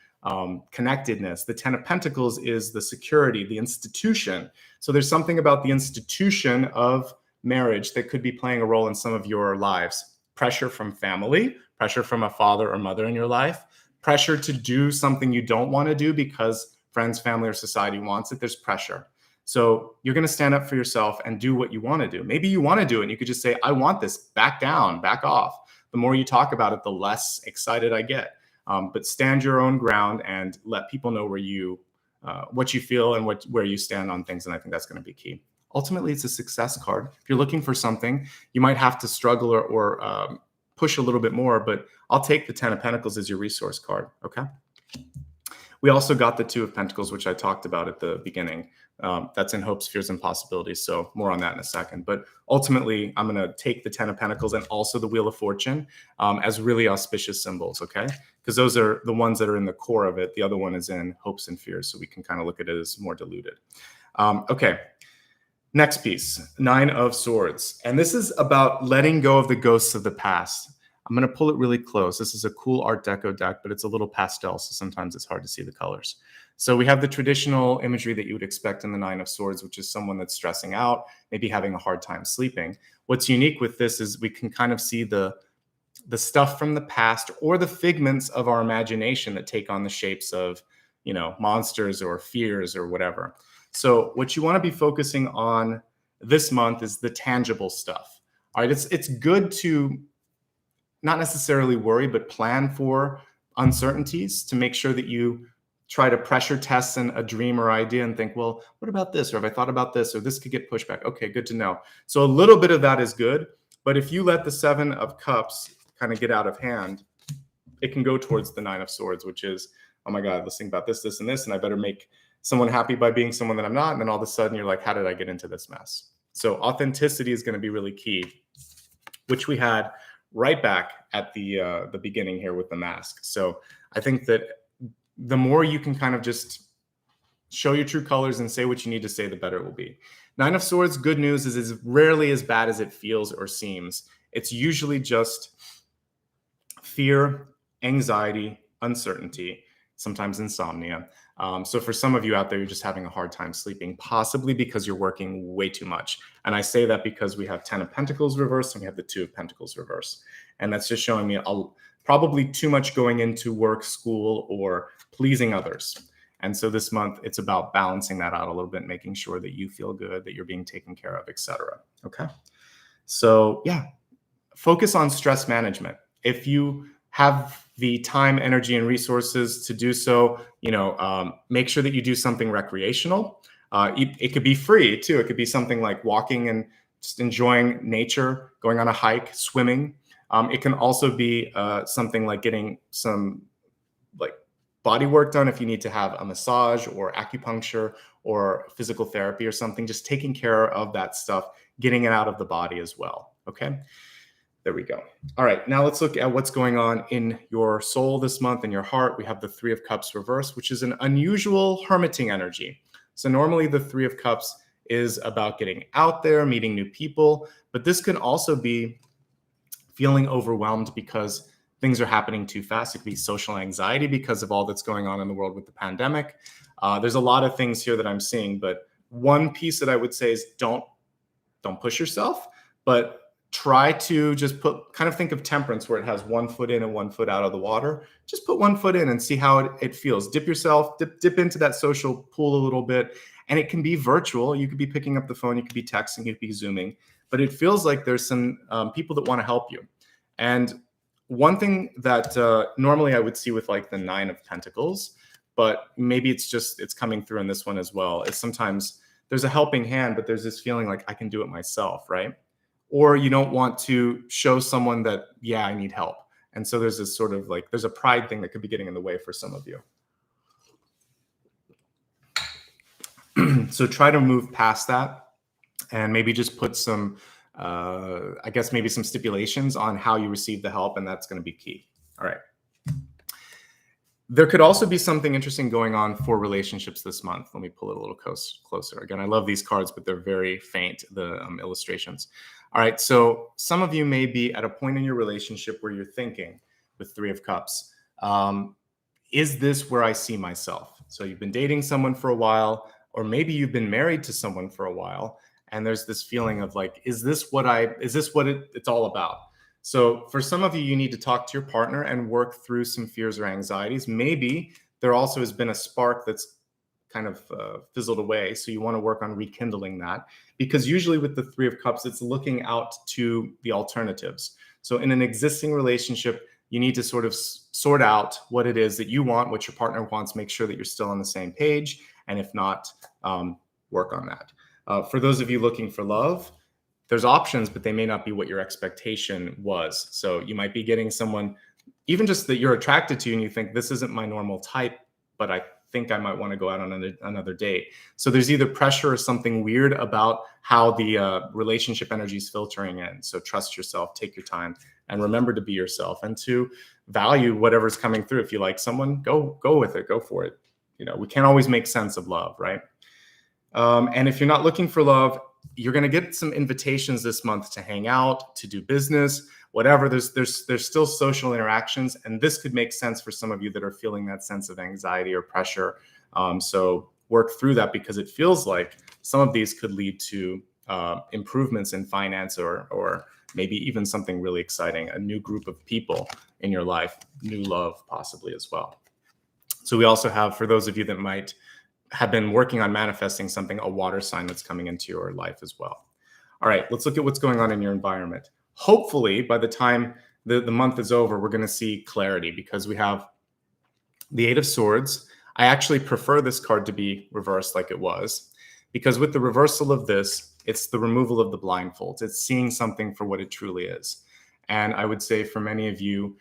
Speaker 1: connectedness. The 10 of Pentacles is the security, the institution. So there's something about the institution of marriage that could be playing a role in some of your lives. Pressure from family, pressure from a father or mother in your life, pressure to do something you don't want to do because friends, family, or society wants it. There's pressure. So you're going to stand up for yourself and do what you want to do. Maybe you want to do it and you could just say, I want this, back down, back off. The more you talk about it, the less excited I get. But stand your own ground and let people know what you feel and where you stand on things. And I think that's going to be key. Ultimately, it's a success card. If you're looking for something, you might have to struggle or push a little bit more, but I'll take the 10 of Pentacles as your resource card, okay? We also got the 2 of Pentacles, which I talked about at the beginning. That's in hopes, fears, and possibilities, so more on that in a second. But ultimately, I'm going to take the 10 of Pentacles and also the Wheel of Fortune as really auspicious symbols, okay? Because those are the ones that are in the core of it. The other one is in hopes and fears, so we can kind of look at it as more diluted. Okay. Next piece, 9 of Swords. And this is about letting go of the ghosts of the past. I'm going to pull it really close. This is a cool Art Deco deck, but it's a little pastel, so sometimes it's hard to see the colors. So we have the traditional imagery that you would expect in the 9 of Swords, which is someone that's stressing out, maybe having a hard time sleeping. What's unique with this is we can kind of see the stuff from the past or the figments of our imagination that take on the shapes of, monsters or fears or whatever. So what you want to be focusing on this month is the tangible stuff. All right, it's good to not necessarily worry, but plan for uncertainties to make sure that you try to pressure test a dream or idea and think, well, what about this? Or have I thought about this? Or this could get pushed back. Okay, good to know. So a little bit of that is good. But if you let the 7 of Cups kind of get out of hand, it can go towards the 9 of Swords, which is, oh my God, let's think about this, this, and this, and I better make someone happy by being someone that I'm not. And then all of a sudden you're like, how did I get into this mess? So authenticity is going to be really key, which we had right back at the beginning here with the mask. So I think that the more you can kind of just show your true colors and say what you need to say, the better it will be. 9 of Swords, good news is it's rarely as bad as it feels or seems. It's usually just fear, anxiety, uncertainty, sometimes insomnia. So for some of you out there, you're just having a hard time sleeping, possibly because you're working way too much. And I say that because we have 10 of Pentacles reversed and we have the 2 of Pentacles reversed. And that's just showing me probably too much going into work, school, or pleasing others. And so this month, it's about balancing that out a little bit, making sure that you feel good, that you're being taken care of, etc. Okay. So yeah, focus on stress management. If you have the time, energy, and resources to do so, make sure that you do something recreational. It could be free too. It could be something like walking and just enjoying nature, going on a hike, swimming. It can also be something like getting some body work done if you need to have a massage or acupuncture or physical therapy or something, just taking care of that stuff, getting it out of the body as well. Okay. There we go. All right, now let's look at what's going on in your soul this month, in your heart. We have the 3 of Cups reversed, which is an unusual hermiting energy. So normally the 3 of Cups is about getting out there, meeting new people, but this can also be feeling overwhelmed because things are happening too fast. It could be social anxiety because of all that's going on in the world with the pandemic. There's a lot of things here that I'm seeing, but one piece that I would say is don't push yourself, but try to just kind of think of temperance where it has 1 foot in and 1 foot out of the water. Just put 1 foot in and see how it feels. Dip into that social pool a little bit. And it can be virtual. You could be picking up the phone, you could be texting, you could be Zooming, but it feels like there's some people that want to help you. And one thing that normally I would see with like the 9 of Pentacles, but maybe it's coming through in this one as well, is sometimes there's a helping hand, but there's this feeling like I can do it myself, right? Or you don't want to show someone that, yeah, I need help. And so there's this sort of like, there's a pride thing that could be getting in the way for some of you. So try to move past that and maybe just put some, I guess maybe some stipulations on how you receive the help, and that's going to be key. All right. There could also be something interesting going on for relationships this month. Let me pull it a little closer. Again, I love these cards, but they're very faint, the illustrations. All right, so some of you may be at a point in your relationship where you're thinking, with 3 of Cups, is this where I see myself? So you've been dating someone for a while, or maybe you've been married to someone for a while, and there's this feeling of like, is this what it's all about? So for some of you, you need to talk to your partner and work through some fears or anxieties. Maybe there also has been a spark that's kind of fizzled away. So you want to work on rekindling that, because usually with the 3 of Cups, it's looking out to the alternatives. So in an existing relationship, you need to sort of sort out what it is that you want, what your partner wants, make sure that you're still on the same page. And if not, work on that. For those of you looking for love, there's options, but they may not be what your expectation was. So you might be getting someone, even just that you're attracted to, and you think this isn't my normal type, but I think I might want to go out on another date. So there's either pressure or something weird about how the relationship energy is filtering in. So trust yourself, take your time, and remember to be yourself and to value whatever's coming through. If you like someone, go with it, go for it. You know, we can't always make sense of love, right? And if you're not looking for love, you're going to get some invitations this month to hang out, to do business, whatever. There's still social interactions, and this could make sense for some of you that are feeling that sense of anxiety or pressure. So work through that, because it feels like some of these could lead to improvements in finance, or maybe even something really exciting, a new group of people in your life, new love possibly as well. So we also have, for those of you that might have been working on manifesting something, a water sign that's coming into your life as well. All right, let's look at what's going on in your environment. Hopefully, by the time the month is over, we're going to see clarity, because we have the 8 of Swords. I actually prefer this card to be reversed like it was, because with the reversal of this, it's the removal of the blindfolds. It's seeing something for what it truly is. And I would say for many of you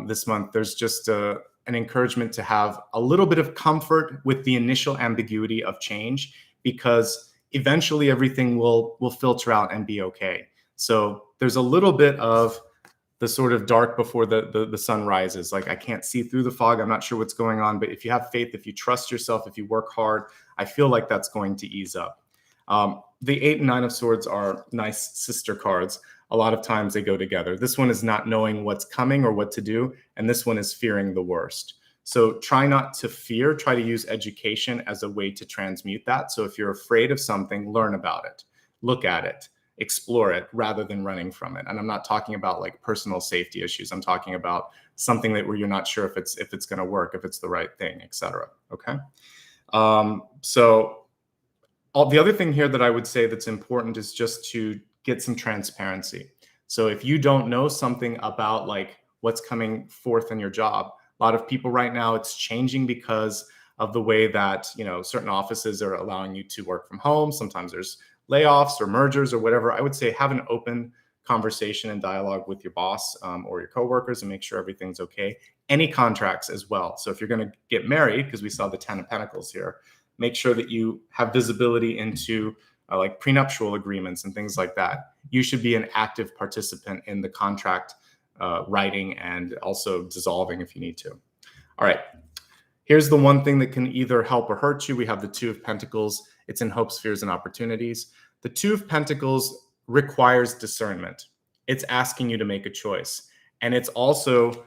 Speaker 1: this month, there's just an encouragement to have a little bit of comfort with the initial ambiguity of change, because eventually everything will filter out and be okay. So there's a little bit of the sort of dark before the sun rises. Like, I can't see through the fog. I'm not sure what's going on. But if you have faith, if you trust yourself, if you work hard, I feel like that's going to ease up. The 8 and 9 of Swords are nice sister cards. A lot of times they go together. This one is not knowing what's coming or what to do, and this one is fearing the worst. So try not to fear, try to use education as a way to transmute that. So if you're afraid of something, learn about it, look at it, explore it, rather than running from it. And I'm not talking about like personal safety issues. I'm talking about something where you're not sure if it's going to work, if it's the right thing, etc. Okay. So the other thing here that I would say that's important is just to get some transparency. So if you don't know something about like what's coming forth in your job, a lot of people right now, it's changing because of the way that, you know, certain offices are allowing you to work from home. Sometimes there's layoffs or mergers or whatever. I would say have an open conversation and dialogue with your boss or your coworkers and make sure everything's okay. Any contracts as well. So if you're going to get married, because we saw the 10 of Pentacles here, make sure that you have visibility into like prenuptial agreements and things like that. You should be an active participant in the contract writing and also dissolving if you need to. All right. Here's the one thing that can either help or hurt you. We have the 2 of Pentacles, It's in hopes, fears, and opportunities. The Two of Pentacles requires discernment. It's asking you to make a choice. And it's also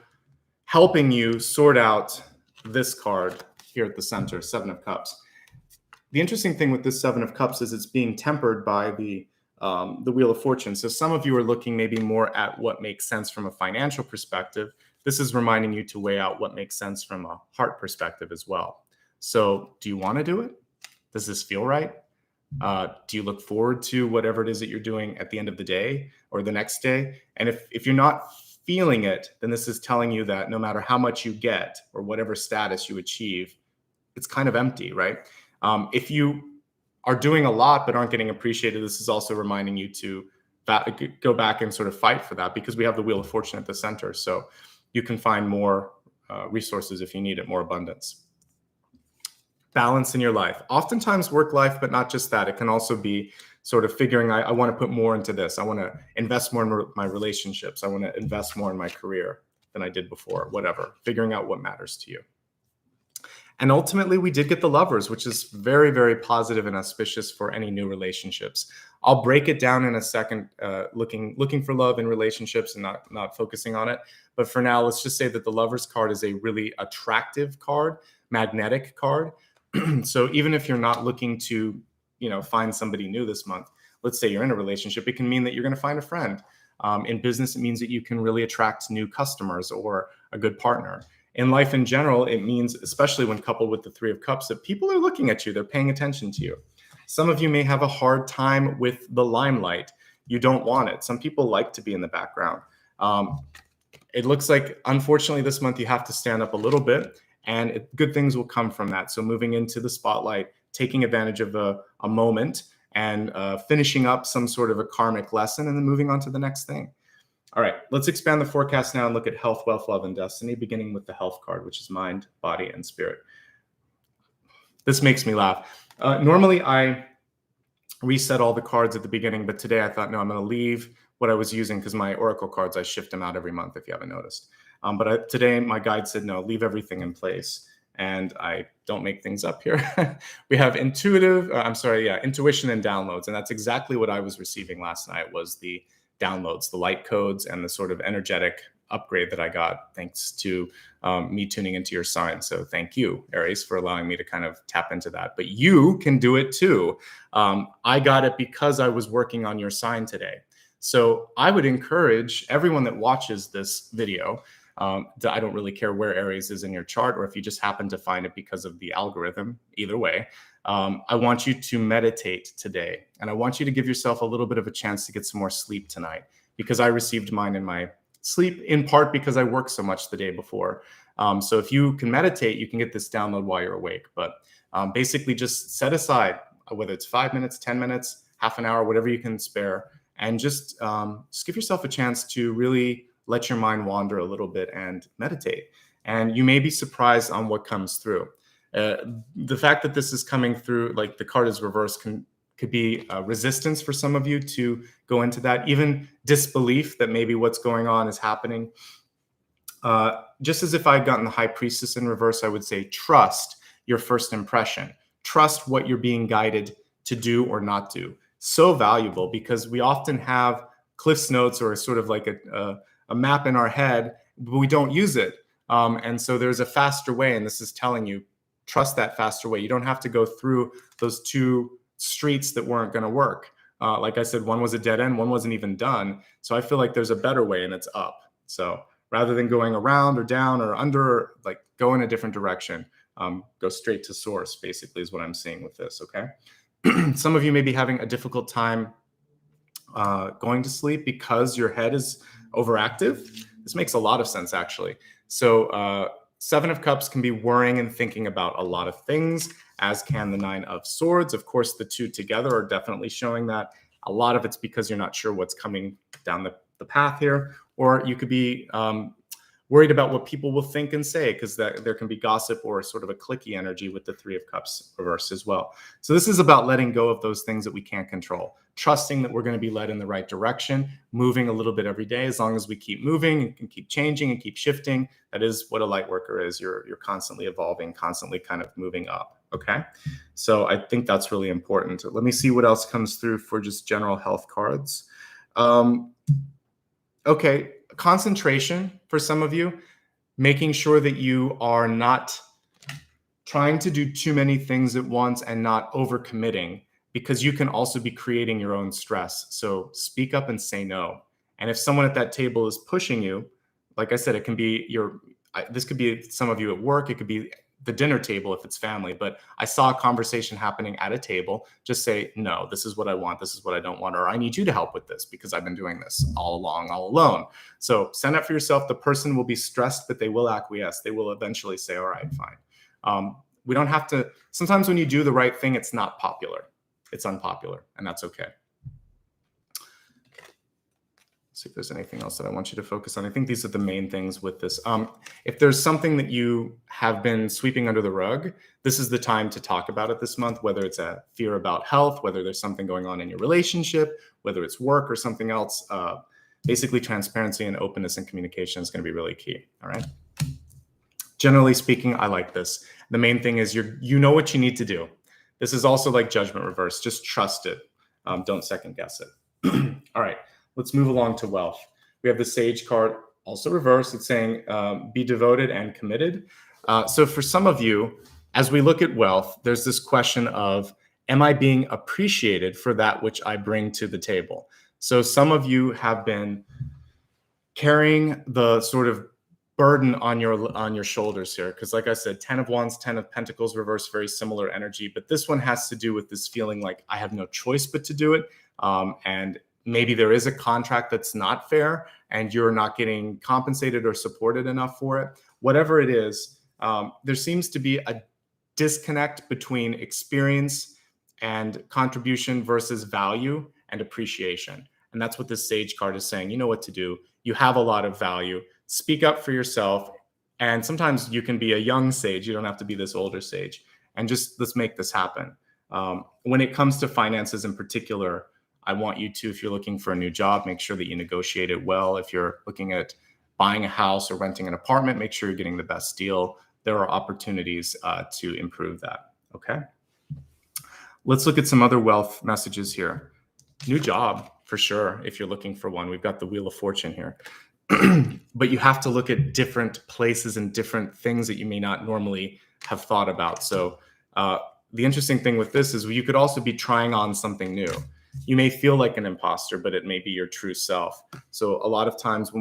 Speaker 1: helping you sort out this card here at the center, Seven of Cups. The interesting thing with this Seven of Cups is it's being tempered by the Wheel of Fortune. So some of you are looking maybe more at what makes sense from a financial perspective. This is reminding you to weigh out what makes sense from a heart perspective as well. So do you want to do it? Does this feel right? Do you look forward to whatever it is that you're doing at the end of the day or the next day? And if you're not feeling it, then this is telling you that no matter how much you get or whatever status you achieve, it's kind of empty, right? If you are doing a lot but aren't getting appreciated, this is also reminding you to go back and sort of fight for that, because we have the Wheel of Fortune at the center. So you can find more resources if you need it, more abundance. Balance in your life. Oftentimes work life, but not just that. It can also be sort of figuring, I want to put more into this. I want to invest more in my relationships. I want to invest more in my career than I did before, whatever. Figuring out what matters to you. And ultimately, we did get the Lovers, which is very, very positive and auspicious for any new relationships. I'll break it down in a second, looking for love in relationships and not focusing on it. But for now, let's just say that the Lovers card is a really attractive card, magnetic card. So even if you're not looking to, find somebody new this month, let's say you're in a relationship, it can mean that you're going to find a friend. In business, it means that you can really attract new customers or a good partner. In life in general, it means, especially when coupled with the Three of Cups, that people are looking at you, they're paying attention to you. Some of you may have a hard time with the limelight. You don't want it. Some people like to be in the background. It looks like, unfortunately, this month you have to stand up a little bit, and good things will come from that. So moving into the spotlight, taking advantage of a moment, and finishing up some sort of a karmic lesson, and then moving on to the next thing. All right, let's expand the forecast now and look at health, wealth, love, and destiny, beginning with the health card, which is mind, body, and spirit. This makes me laugh. Normally, I reset all the cards at the beginning, but today I thought, no, I'm going to leave what I was using, because my oracle cards, I shift them out every month, if you haven't noticed. Today, my guide said, no, leave everything in place. And I don't make things up here. We have intuition and downloads. And that's exactly what I was receiving last night, was the downloads, the light codes, and the sort of energetic upgrade that I got thanks to me tuning into your sign. So thank you, Aries, for allowing me to kind of tap into that. But you can do it too. I got it because I was working on your sign today. So I would encourage everyone that watches this video, I don't really care where Aries is in your chart, or if you just happen to find it because of the algorithm, either way, I want you to meditate today. And I want you to give yourself a little bit of a chance to get some more sleep tonight, because I received mine in my sleep, in part because I worked so much the day before. So if you can meditate, you can get this download while you're awake. But basically just set aside, whether it's 5 minutes, 10 minutes, half an hour, whatever you can spare, and just give yourself a chance to really let your mind wander a little bit and meditate. And you may be surprised on what comes through. The fact that this is coming through, like the card is reversed, could be resistance for some of you to go into that, even disbelief that maybe what's going on is happening. Just as if I'd gotten the High Priestess in reverse, I would say trust your first impression. Trust what you're being guided to do or not do. So valuable, because we often have Cliff's Notes or sort of like a map in our head, but we don't use it. And so there's a faster way, and this is telling you, trust that faster way. You don't have to go through those two streets that weren't going to work. Like I said, one was a dead end, one wasn't even done. So I feel like there's a better way, and it's up. So rather than going around or down or under, like go in a different direction, go straight to source, basically, is what I'm seeing with this, okay? Some of you may be having a difficult time going to sleep because your head is overactive. This makes a lot of sense, actually. So Seven of Cups can be worrying and thinking about a lot of things, as can the Nine of Swords. Of course, the two together are definitely showing that. A lot of it's because you're not sure what's coming down the path here, or you could be worried about what people will think and say, because there can be gossip or sort of a cliquey energy with the Three of Cups reversed as well. So this is about letting go of those things that we can't control, trusting that we're going to be led in the right direction, moving a little bit every day. As long as we keep moving and can keep changing and keep shifting, that is what a light worker is. You're constantly evolving, constantly kind of moving up. Okay. So I think that's really important. Let me see what else comes through for just general health cards. Um, okay. Concentration for some of you, making sure that you are not trying to do too many things at once and not overcommitting, because you can also be creating your own stress. So speak up and say no. And if someone at that table is pushing you, like I said, it can be this could be some of you at work, it could be the dinner table if it's family, but I saw a conversation happening at a table. Just say, no, this is what I want, this is what I don't want, or I need you to help with this because I've been doing this all along, all alone. So stand up for yourself. The person will be stressed, but they will acquiesce. They will eventually say, all right, fine. We don't have to, sometimes when you do the right thing, it's not popular. It's unpopular, and that's okay. Let's see if there's anything else that I want you to focus on. I think these are the main things with this. If there's something that you have been sweeping under the rug, this is the time to talk about it this month, whether it's a fear about health, whether there's something going on in your relationship, whether it's work or something else. Basically, transparency and openness and communication is going to be really key. All right. Generally speaking, I like this. The main thing is you know what you need to do. This is also like judgment reverse. Just trust it. Don't second guess it. All right, let's move along to wealth. We have the Sage card, also reversed. It's saying be devoted and committed. So for some of you, as we look at wealth, there's this question of, am I being appreciated for that which I bring to the table? So some of you have been carrying the sort of burden on your shoulders here, because like I said, 10 of Wands, 10 of Pentacles reverse, very similar energy, but this one has to do with this feeling like I have no choice but to do it, and maybe there is a contract that's not fair and you're not getting compensated or supported enough for it. Whatever it is, there seems to be a disconnect between experience and contribution versus value and appreciation, and that's what this Sage card is saying. You know what to do. You have a lot of value. Speak up for yourself. And sometimes you can be a young sage. You don't have to be this older sage. And just let's make this happen. When it comes to finances in particular, I want you to, if you're looking for a new job, make sure that you negotiate it well. If you're looking at buying a house or renting an apartment, make sure you're getting the best deal. There are opportunities to improve that. Okay. Let's look at some other wealth messages here. New job, for sure. If you're looking for one, we've got the Wheel of Fortune here. But you have to look at different places and different things that you may not normally have thought about. So the interesting thing with this is you could also be trying on something new. You may feel like an imposter, but it may be your true self. So a lot of times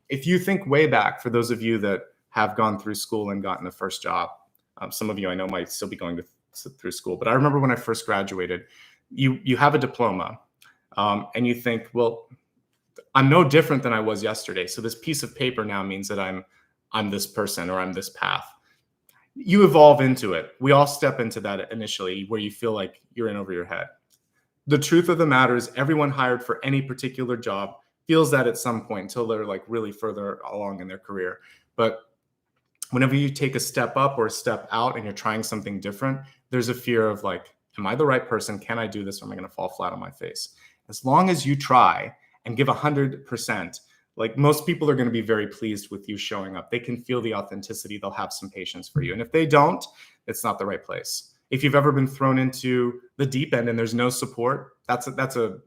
Speaker 1: if you think way back, for those of you that have gone through school and gotten a first job, some of you I know might still be going through school, but I remember when I first graduated, you have a diploma and you think, well, I'm no different than I was yesterday. So this piece of paper now means that I'm this person or I'm this path. You evolve into it. We all step into that initially where you feel like you're in over your head. The truth of the matter is everyone hired for any particular job feels that at some point until they're like really further along in their career. But whenever you take a step up or a step out and you're trying something different, there's a fear of like, am I the right person? Can I do this? Or am I going to fall flat on my face? As long as you try and give 100%, like most people are going to be very pleased with you showing up. They can feel the authenticity. They'll have some patience for you. And if they don't, it's not the right place. If you've ever been thrown into the deep end and there's no support, that's a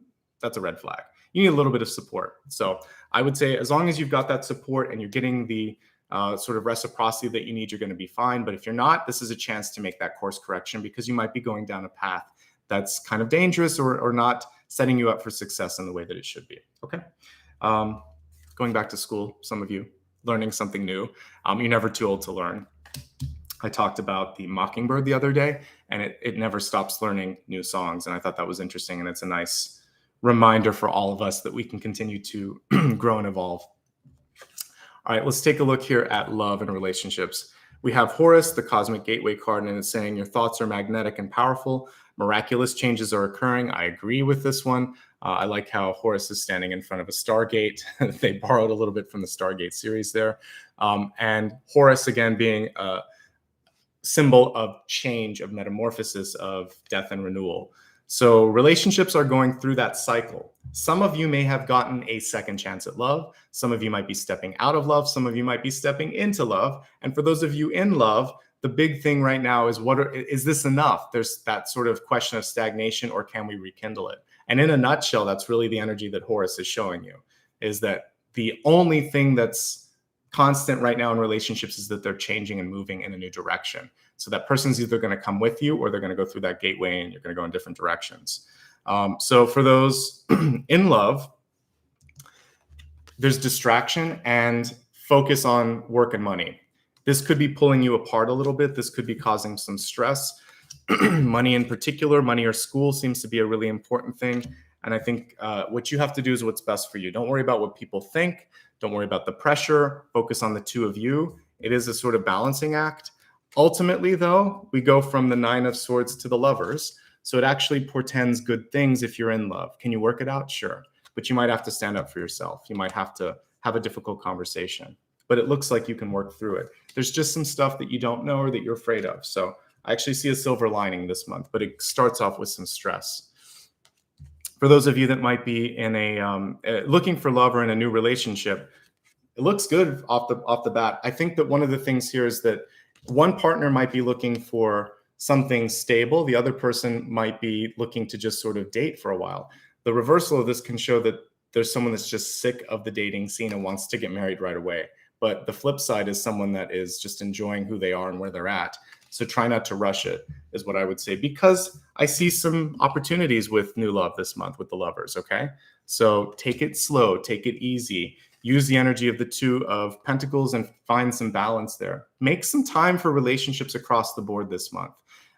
Speaker 1: red flag. You need a little bit of support. So I would say as long as you've got that support and you're getting the sort of reciprocity that you need, you're going to be fine. But if you're not, this is a chance to make that course correction because you might be going down a path that's kind of dangerous or not setting you up for success in the way that it should be. Okay. Going back to school, some of you learning something new. You're never too old to learn. I talked about the Mockingbird the other day, and it never stops learning new songs. And I thought that was interesting. And it's a nice reminder for all of us that we can continue to grow and evolve. All right, let's take a look here at love and relationships. We have Horus, the cosmic gateway card, and it's saying your thoughts are magnetic and powerful. Miraculous changes are occurring. I agree with this one. I like how Horus is standing in front of a Stargate. They borrowed a little bit from the Stargate series there. And Horus, again, being a symbol of change, of metamorphosis, of death and renewal. So relationships are going through that cycle. Some of you may have gotten a second chance at love. Some of you might be stepping out of love. Some of you might be stepping into love. And for those of you in love, the big thing right now is is this enough? There's that sort of question of stagnation, or can we rekindle it? And in a nutshell, that's really the energy that Horus is showing you, is that the only thing that's constant right now in relationships is that they're changing and moving in a new direction. So that person's either going to come with you, or they're going to go through that gateway and you're going to go in different directions. So for those in love, there's distraction and focus on work and money. This could be pulling you apart a little bit. This could be causing some stress. Money in particular, money or school seems to be a really important thing. And I think what you have to do is what's best for you. Don't worry about what people think. Don't worry about the pressure. Focus on the two of you. It is a sort of balancing act. Ultimately, though, we go from the Nine of Swords to the Lovers. So it actually portends good things if you're in love. Can you work it out? Sure. But you might have to stand up for yourself. You might have to have a difficult conversation. But it looks like you can work through it. There's just some stuff that you don't know or that you're afraid of. So I actually see a silver lining this month, but it starts off with some stress. For those of you that might be in looking for love or in a new relationship, it looks good off the bat. I think that one of the things here is that one partner might be looking for something stable. The other person might be looking to just sort of date for a while. The reversal of this can show that there's someone that's just sick of the dating scene and wants to get married right away. But the flip side is someone that is just enjoying who they are and where they're at. So try not to rush it, is what I would say, because I see some opportunities with new love this month with the Lovers, okay? So take it slow, take it easy. Use the energy of the Two of Pentacles and find some balance there. Make some time for relationships across the board this month.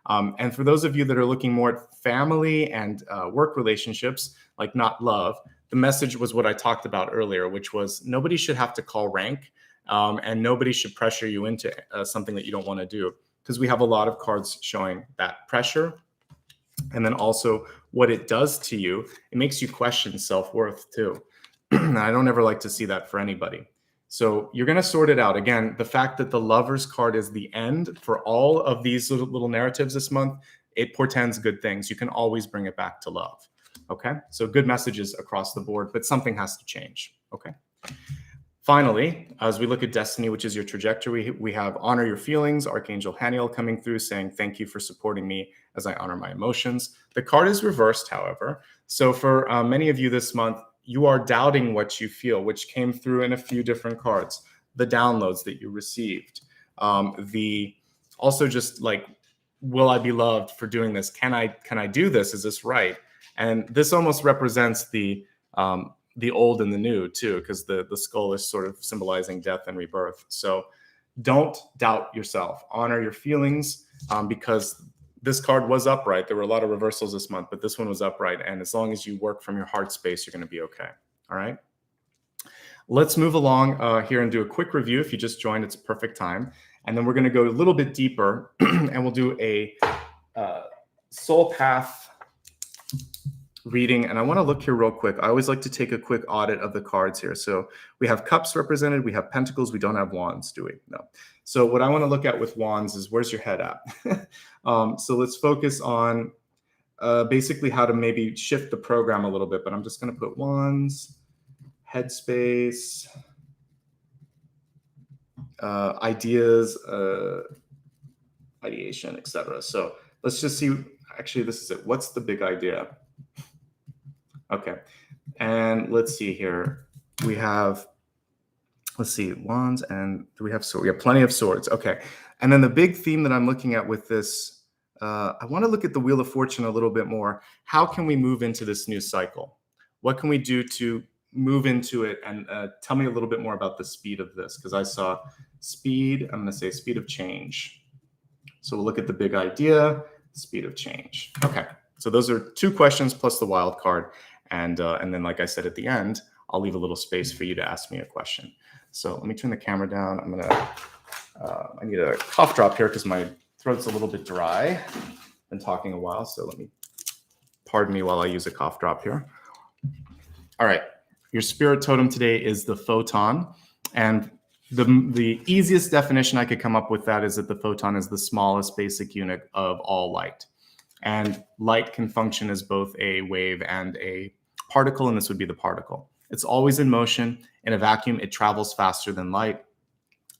Speaker 1: And for those of you that are looking more at family and work relationships, like not love, the message was what I talked about earlier, which was nobody should have to call rank, and nobody should pressure you into something that you don't want to do, because we have a lot of cards showing that pressure. And then also what it does to you, it makes you question self-worth too. I don't ever like to see that for anybody. So you're going to sort it out. Again, the fact that the Lovers card is the end for all of these little narratives this month, it portends good things. You can always bring it back to love. Okay, so good messages across the board, but something has to change. Okay. Finally, as we look at destiny, which is your trajectory, we have honor your feelings, Archangel Haniel coming through saying, thank you for supporting me as I honor my emotions. The card is reversed, however. So for many of you this month, you are doubting what you feel, which came through in a few different cards. The downloads that you received. Also just like, will I be loved for doing this? Can I do this? Is this right? And this almost represents the old and the new too, because the skull is sort of symbolizing death and rebirth. So don't doubt yourself. Honor your feelings, because this card was upright. There were a lot of reversals this month, but this one was upright. And as long as you work from your heart space, you're going to be okay. All right. Let's move along here and do a quick review. If you just joined, it's a perfect time. And then we're going to go a little bit deeper and we'll do a soul path reading. And I want to look here real quick. I always like to take a quick audit of the cards here. So we have cups represented. We have pentacles. We don't have wands, do we? No. So what I want to look at with wands is where's your head at? So let's focus on basically how to maybe shift the program a little bit. But I'm just going to put wands, headspace, ideas, ideation, etc. So let's just see. Actually, this is it. What's the big idea? Okay. And let's see here. We have, let's see, wands, and do we have swords? We have plenty of swords. Okay. And then the big theme that I'm looking at with this, I want to look at the Wheel of Fortune a little bit more. How can we move into this new cycle? What can we do to move into it? And tell me a little bit more about the speed of this, because I saw speed. I'm going to say speed of change. So we'll look at the big idea, speed of change. Okay. So those are two questions plus the wild card. And then, like I said, at the end, I'll leave a little space for you to ask me a question. So let me turn the camera down. I'm going to, I need a cough drop here because my throat's a little bit dry. Been talking a while, so pardon me while I use a cough drop here. All right. Your spirit totem today is the photon. And the easiest definition I could come up with that is that the photon is the smallest basic unit of all light. And light can function as both a wave and a particle, and this would be the particle. It's always in motion. In a vacuum, it travels faster than light.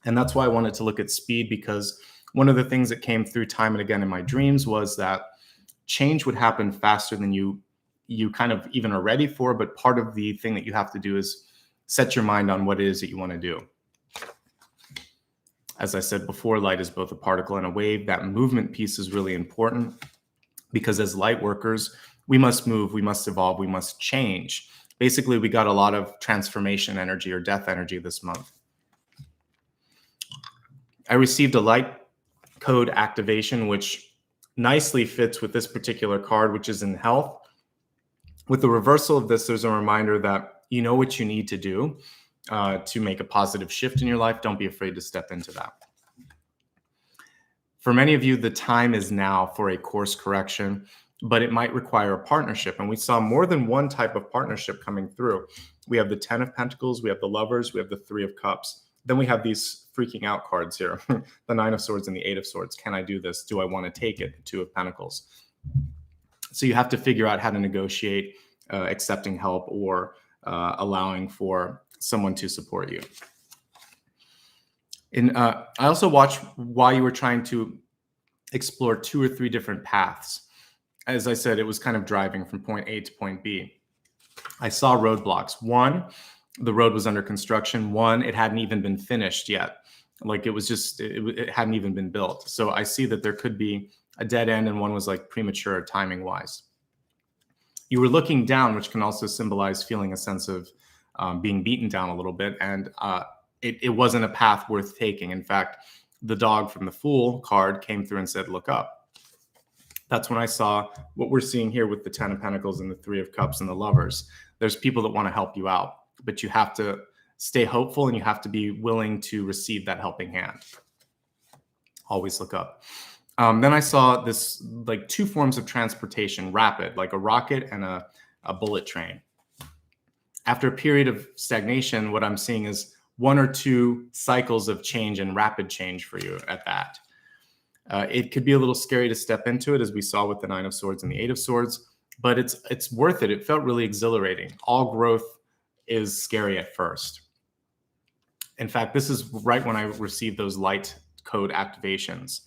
Speaker 1: And that's why I wanted to look at speed, because One of the things that came through time and again in my dreams was that change would happen faster than you kind of even are ready for. But part of the thing that you have to do is set your mind on what it is that you want to do. As I said before, light is both a particle and a wave. That movement piece is really important because as light workers, we must move, we must evolve, we must change. Basically, we got a lot of transformation energy or death energy this month. I received a light code activation, which nicely fits with this particular card, which is in health. With the reversal of this, there's a reminder that you know what you need to do to make a positive shift in your life. Don't be afraid to step into that. For many of you, the time is now for a course correction, but it might require a partnership. And we saw more than one type of partnership coming through. We have the 10 of Pentacles, we have the Lovers, we have the 3 of Cups. Then we have these freaking out cards here, the 9 of Swords and the 8 of Swords. Can I do this? Do I want to take it? 2 of Pentacles. So you have to figure out how to negotiate accepting help or allowing for someone to support you. I also watched while you were trying to explore 2 or 3 different paths. As I said, it was kind of driving from point A to point B. I saw roadblocks. 1, the road was under construction. 1, it hadn't even been finished yet. Like it was just, it hadn't even been built. So I see that there could be a dead end, and 1 was like premature timing wise. You were looking down, which can also symbolize feeling a sense of being beaten down a little bit. And it wasn't a path worth taking. In fact, the dog from the Fool card came through and said, look up. That's when I saw what we're seeing here with the 10 of Pentacles and the 3 of Cups and the Lovers. There's people that want to help you out, but you have to stay hopeful and you have to be willing to receive that helping hand. Always look up. Then I saw this like 2 forms of transportation, rapid, like a rocket and a bullet train. After a period of stagnation, what I'm seeing is 1 or 2 cycles of change and rapid change for you at that. It could be a little scary to step into it, as we saw with the 9 of Swords and the 8 of Swords, but it's worth it. It felt really exhilarating. All growth is scary at first. In fact, this is right when I received those light code activations.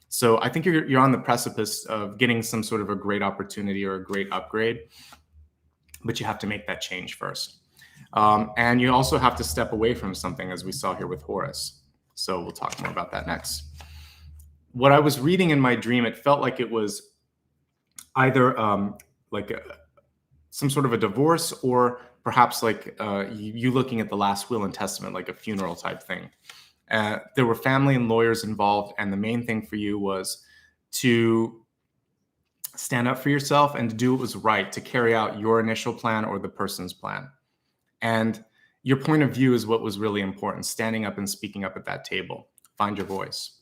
Speaker 1: So I think you're on the precipice of getting some sort of a great opportunity or a great upgrade, but you have to make that change first. And you also have to step away from something, as we saw here with Horus. So we'll talk more about that next. What I was reading in my dream, it felt like it was either some sort of a divorce, or perhaps like you looking at the last will and testament, like a funeral type thing. There were family and lawyers involved, and the main thing for you was to stand up for yourself and to do what was right, to carry out your initial plan or the person's plan. And your point of view is what was really important, standing up and speaking up at that table. Find your voice.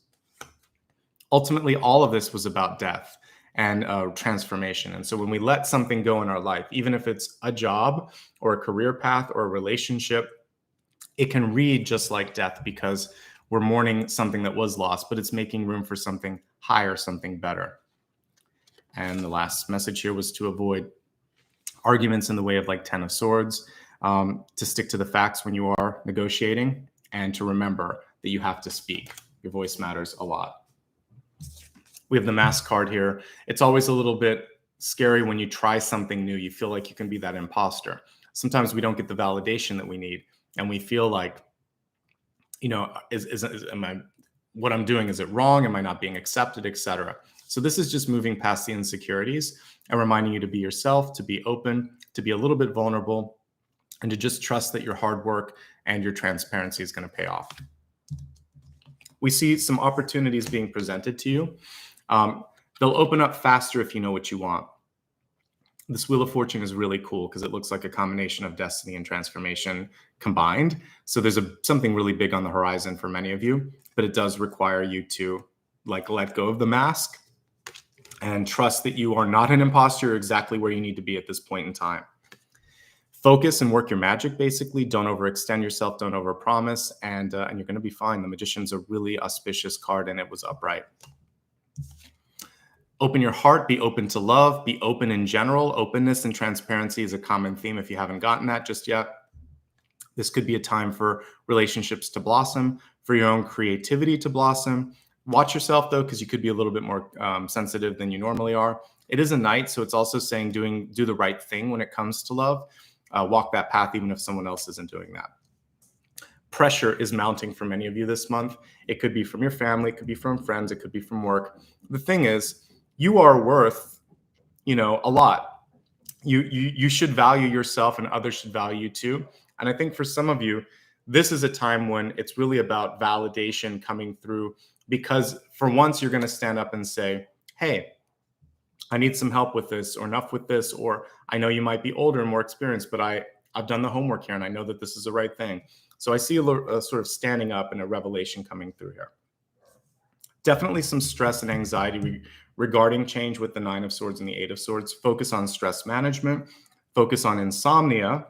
Speaker 1: Ultimately, all of this was about death and transformation. And so when we let something go in our life, even if it's a job or a career path or a relationship, it can read just like death, because we're mourning something that was lost, but it's making room for something higher, something better. And the last message here was to avoid arguments in the way of like 10 of Swords, to stick to the facts when you are negotiating, and to remember that you have to speak. Your voice matters a lot. We have the Mask card here. It's always a little bit scary when you try something new. You feel like you can be that imposter. Sometimes we don't get the validation that we need, and we feel like, you know, what I'm doing, is it wrong? Am I not being accepted, etc.? So this is just moving past the insecurities and reminding you to be yourself, to be open, to be a little bit vulnerable, and to just trust that your hard work and your transparency is going to pay off. We see some opportunities being presented to you. They'll open up faster if you know what you want. This Wheel of Fortune is really cool because it looks like a combination of destiny and transformation combined. So there's something really big on the horizon for many of you, but it does require you to like let go of the mask and trust that you are not an imposter. You're exactly where you need to be at this point in time. Focus and work your magic, basically. Don't overextend yourself. Don't overpromise, and you're going to be fine. The Magician's a really auspicious card, and it was upright. Open your heart. Be open to love. Be open in general. Openness and transparency is a common theme if you haven't gotten that just yet. This could be a time for relationships to blossom, for your own creativity to blossom, Watch yourself though, because you could be a little bit more sensitive than you normally are. It is a night, so it's also saying do the right thing when it comes to love. Walk that path even if someone else isn't doing that. Pressure is mounting for many of you this month. It could be from your family, it could be from friends, it could be from work. The thing is, you are worth, a lot. You should value yourself, and others should value you too. And I think for some of you, this is a time when it's really about validation coming through, because for once you're going to stand up and say, hey, I need some help with this, or enough with this, or I know you might be older and more experienced, but I've done the homework here and I know that this is the right thing. So I see a sort of standing up and a revelation coming through here. Definitely some stress and anxiety regarding change with the 9 of Swords and the 8 of Swords. Focus on stress management, focus on insomnia.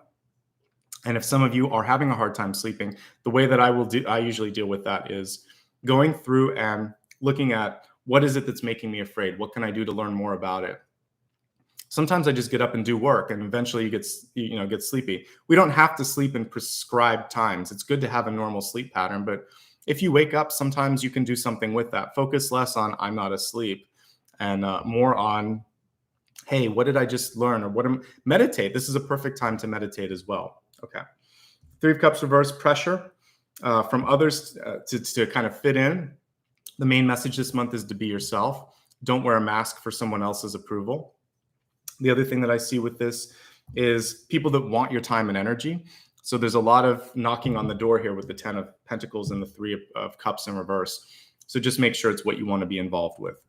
Speaker 1: And if some of you are having a hard time sleeping, the way that I usually deal with that is going through and looking at what is it that's making me afraid? What can I do to learn more about it? Sometimes I just get up and do work, and eventually you get sleepy. We don't have to sleep in prescribed times. It's good to have a normal sleep pattern, but if you wake up, sometimes you can do something with that. Focus less on I'm not asleep, and more on, hey, what did I just learn? Or meditate. This is a perfect time to meditate as well. Okay. 3 of Cups reverse, pressure from others to kind of fit in. The main message this month is to be yourself. Don't wear a mask for someone else's approval. The other thing that I see with this is people that want your time and energy. So there's a lot of knocking on the door here with the 10 of Pentacles and the 3 of Cups in reverse. So just make sure it's what you want to be involved with.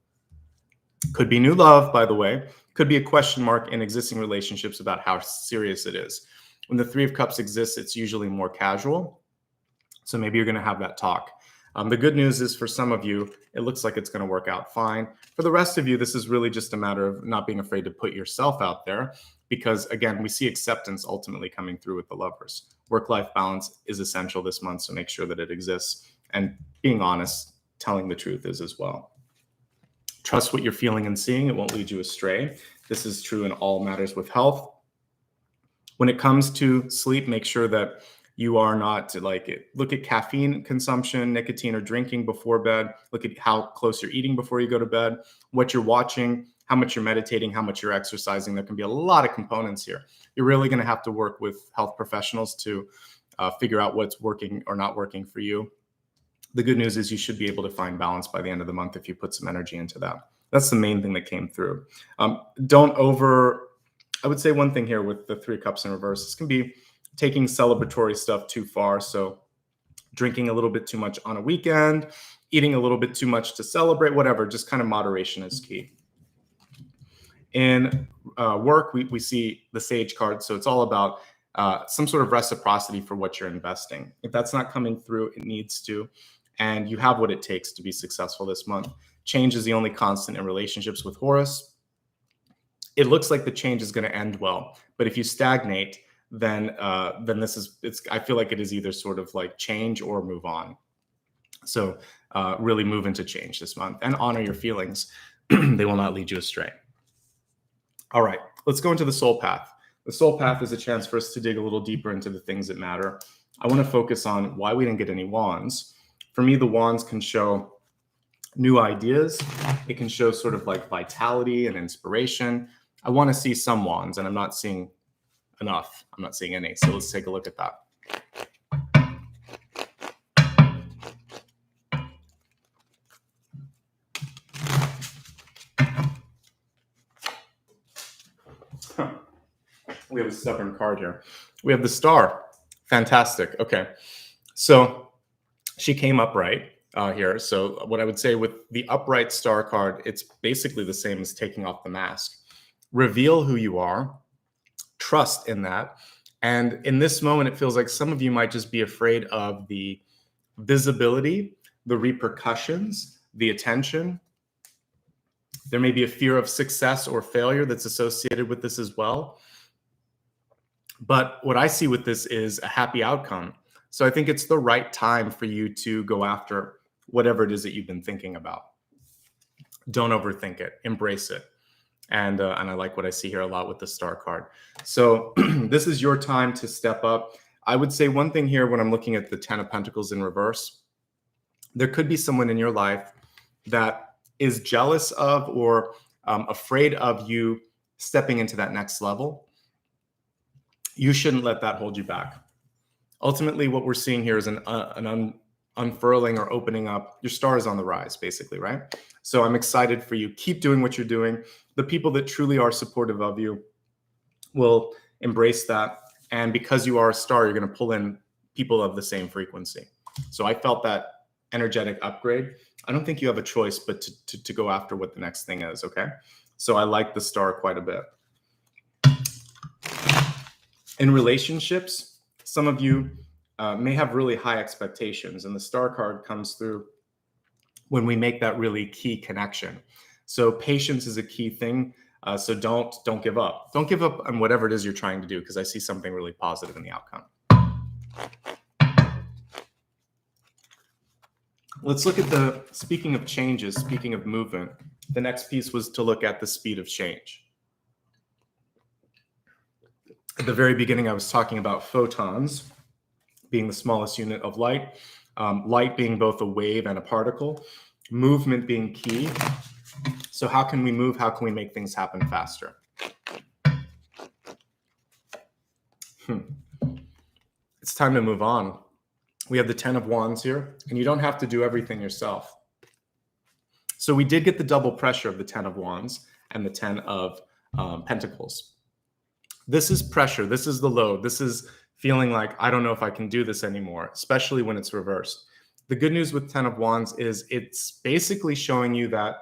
Speaker 1: Could be new love, by the way. Could be a question mark in existing relationships about how serious it is. When the 3 of Cups exists, it's usually more casual. So maybe you're going to have that talk. The good news is for some of you, it looks like it's going to work out fine. For the rest of you, this is really just a matter of not being afraid to put yourself out there, because again, we see acceptance ultimately coming through with the Lovers. Work-life balance is essential this month, so make sure that it exists. And being honest, telling the truth is as well. Trust what you're feeling and seeing. It won't lead you astray. This is true in all matters with health. When it comes to sleep, make sure that you are not look at caffeine consumption, nicotine, or drinking before bed. Look at how close you're eating before you go to bed, what you're watching, how much you're meditating, how much you're exercising. There can be a lot of components here. You're really going to have to work with health professionals to figure out what's working or not working for you. The good news is you should be able to find balance by the end of the month if you put some energy into that. That's the main thing that came through. I would say one thing here with the 3 of Cups in reverse, this can be taking celebratory stuff too far. So drinking a little bit too much on a weekend, eating a little bit too much to celebrate, whatever, just kind of moderation is key. In work, we see the Sage card. So it's all about some sort of reciprocity for what you're investing. If that's not coming through, it needs to. And you have what it takes to be successful this month. Change is the only constant in relationships with Horus. It looks like the change is going to end well. But if you stagnate, then I feel like it is either sort of like change or move on. So really move into change this month and honor your feelings. They will not lead you astray. All right, let's go into the soul path. The soul path is a chance for us to dig a little deeper into the things that matter. I want to focus on why we didn't get any wands. For me, the wands can show new ideas. It can show sort of like vitality and inspiration. I want to see some wands, and I'm not seeing enough. I'm not seeing any. So let's take a look at that. We have a stubborn card here. We have the Star. Fantastic. Okay. So she came upright here. So what I would say with the upright Star card, it's basically the same as taking off the mask. Reveal who you are. Trust in that. And in this moment, it feels like some of you might just be afraid of the visibility, the repercussions, the attention. There may be a fear of success or failure that's associated with this as well. But what I see with this is a happy outcome. So I think it's the right time for you to go after whatever it is that you've been thinking about. Don't overthink it. Embrace it. And I like what I see here a lot with the Star card. So this is your time to step up. I would say one thing here when I'm looking at the 10 of Pentacles in reverse, there could be someone in your life that is jealous of or afraid of you stepping into that next level, you shouldn't let that hold you back. Ultimately, what we're seeing here is an unfurling or opening up. Your star is on the rise, basically, right? So I'm excited for you. Keep doing what you're doing. The people that truly are supportive of you will embrace that. And because you are a star, you're going to pull in people of the same frequency. So I felt that energetic upgrade. I don't think you have a choice but to go after what the next thing is, okay? So I like the star quite a bit. In relationships, some of you may have really high expectations, and the star card comes through when we make that really key connection. So patience is a key thing. So don't give up. Don't give up on whatever it is you're trying to do, because I see something really positive in the outcome. Let's look at speaking of changes, speaking of movement, the next piece was to look at the speed of change. At the very beginning, I was talking about photons being the smallest unit of light, light being both a wave and a particle, movement being key. So how can we move? How can we make things happen faster? It's time to move on. We have the 10 of Wands here, and you don't have to do everything yourself. So we did get the double pressure of the 10 of Wands and the 10 of Pentacles. This is pressure. This is the load. This is feeling like, I don't know if I can do this anymore, especially when it's reversed. The good news with 10 of Wands is it's basically showing you that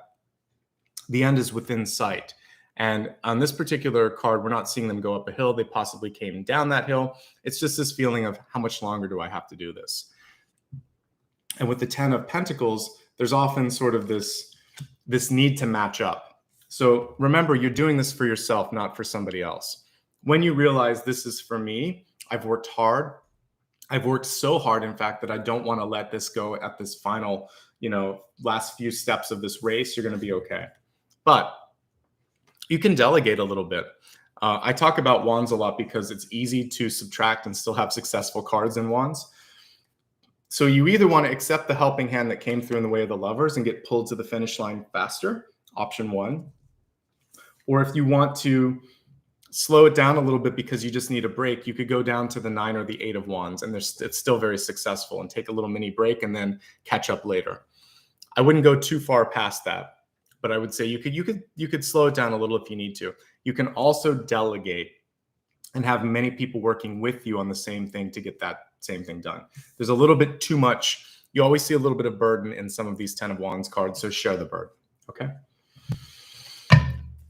Speaker 1: the end is within sight. And on this particular card, we're not seeing them go up a hill. They possibly came down that hill. It's just this feeling of how much longer do I have to do this? And with the 10 of Pentacles, there's often sort of this need to match up. So remember, you're doing this for yourself, not for somebody else. When you realize this is for me, I've worked hard. I've worked so hard, in fact, that I don't want to let this go at this final, last few steps of this race. You're going to be okay. But you can delegate a little bit. I talk about Wands a lot because it's easy to subtract and still have successful cards in Wands. So you either want to accept the helping hand that came through in the way of the Lovers and get pulled to the finish line faster, option one. Or if you want to slow it down a little bit because you just need a break, you could go down to the 9 or the 8 of Wands, and it's still very successful, and take a little mini break and then catch up later. I wouldn't go too far past that, but I would say you could slow it down a little if you need to. You can also delegate and have many people working with you on the same thing to get that same thing done. There's a little bit too much. You always see a little bit of burden in some of these 10 of Wands cards, so share the burden, okay?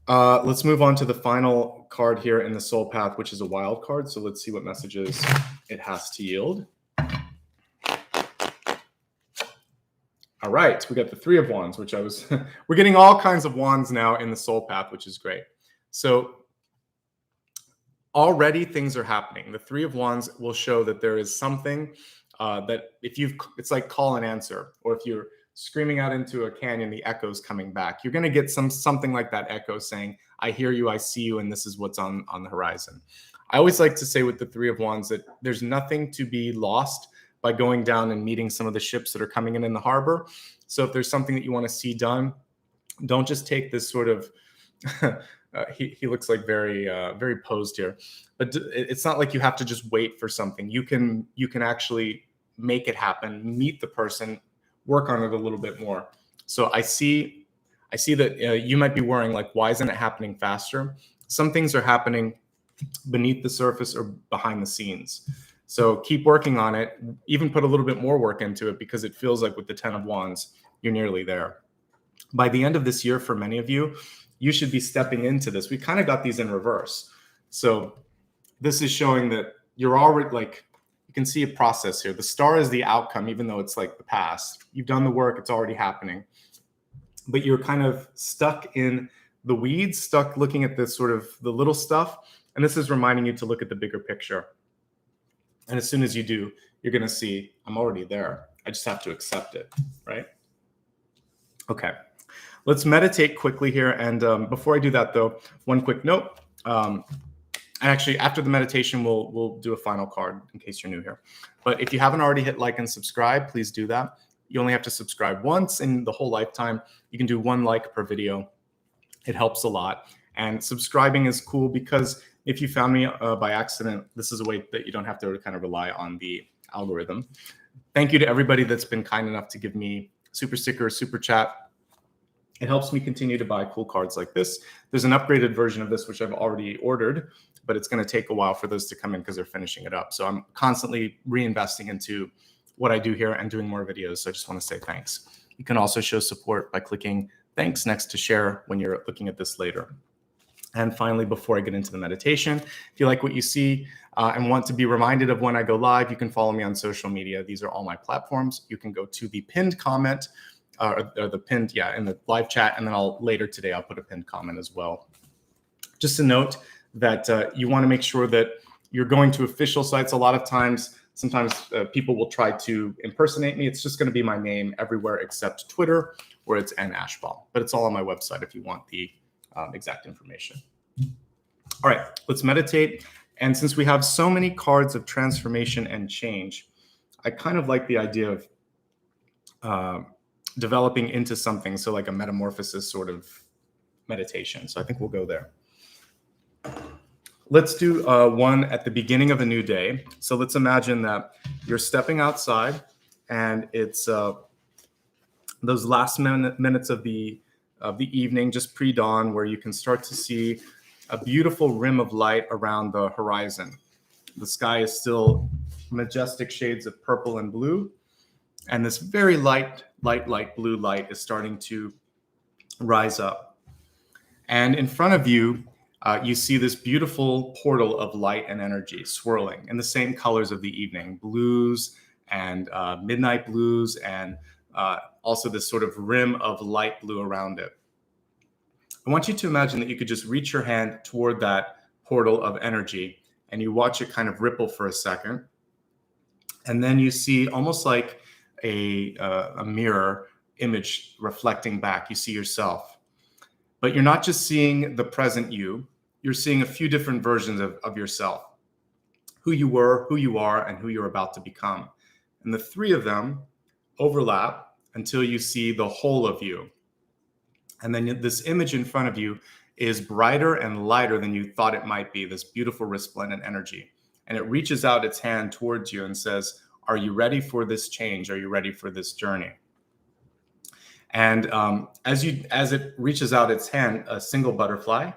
Speaker 1: Let's move on to the final card here in the Soul Path, which is a wild card. So let's see what messages it has to yield. All right, we got the 3 of Wands, which we're getting all kinds of wands now in the Soul Path, which is great. So already things are happening. The 3 of Wands will show that there is something that it's like call and answer, or if you're screaming out into a canyon, the echo's coming back. You're going to get something like that echo saying, I hear you, I see you, and this is what's on the horizon. I always like to say with the 3 of Wands that there's nothing to be lost by going down and meeting some of the ships that are coming in the harbor. So if there's something that you want to see done, don't just take this sort of, he looks like very posed here, but it's not like you have to just wait for something. You can actually make it happen, meet the person, work on it a little bit more. So I see that you might be worrying, like, why isn't it happening faster? Some things are happening beneath the surface or behind the scenes. So keep working on it, even put a little bit more work into it, because it feels like with the 10 of Wands, you're nearly there. By the end of this year, for many of you, you should be stepping into this. We kind of got these in reverse. So this is showing that you're already, like, you can see a process here. The star is the outcome, even though it's like the past. You've done the work, it's already happening. But you're kind of stuck in the weeds, stuck looking at this sort of the little stuff. And this is reminding you to look at the bigger picture. And as soon as you do, you're going to see, I'm already there. I just have to accept it, right? Okay. Let's meditate quickly here. And before I do that, though, one quick note. Actually, after the meditation, we'll do a final card in case you're new here. But if you haven't already hit like and subscribe, please do that. You only have to subscribe once in the whole lifetime. You can do 1 like per video. It helps a lot. And subscribing is cool because if you found me by accident, this is a way that you don't have to kind of rely on the algorithm. Thank you to everybody that's been kind enough to give me super sticker, super chat. It helps me continue to buy cool cards like this. There's an upgraded version of this, which I've already ordered, but it's going to take a while for those to come in because they're finishing it up. So I'm constantly reinvesting into what I do here and doing more videos. So I just want to say thanks. You can also show support by clicking thanks next to share when you're looking at this later. And finally, before I get into the meditation, if you like what you see and want to be reminded of when I go live, you can follow me on social media. These are all my platforms. You can go to the pinned comment or the pinned, in the live chat. And then later today, I'll put a pinned comment as well. Just a note that you want to make sure that you're going to official sites. A lot of times, sometimes people will try to impersonate me. It's just going to be my name everywhere except Twitter, where it's Ashbaugh. But it's all on my website if you want the exact information. All right, let's meditate. And since we have so many cards of transformation and change, I kind of like the idea of developing into something. So like a metamorphosis sort of meditation. So I think we'll go there. Let's do one at the beginning of a new day. So let's imagine that you're stepping outside and it's those last minutes of the evening, just pre-dawn, where you can start to see a beautiful rim of light around the horizon. The sky is still majestic shades of purple and blue, and this very light blue light is starting to rise up. And in front of you, you see this beautiful portal of light and energy swirling in the same colors of the evening, blues and midnight blues, and also this sort of rim of light blue around it. I want you to imagine that you could just reach your hand toward that portal of energy and you watch it kind of ripple for a second. And then you see almost like a mirror image reflecting back. You see yourself. But you're not just seeing the present you. You're seeing a few different versions of yourself. Who you were, who you are, and who you're about to become. And the 3 of them overlap until you see the whole of you. And then this image in front of you is brighter and lighter than you thought it might be, this beautiful resplendent energy. And it reaches out its hand towards you and says, are you ready for this change? Are you ready for this journey? And as it reaches out its hand, a single butterfly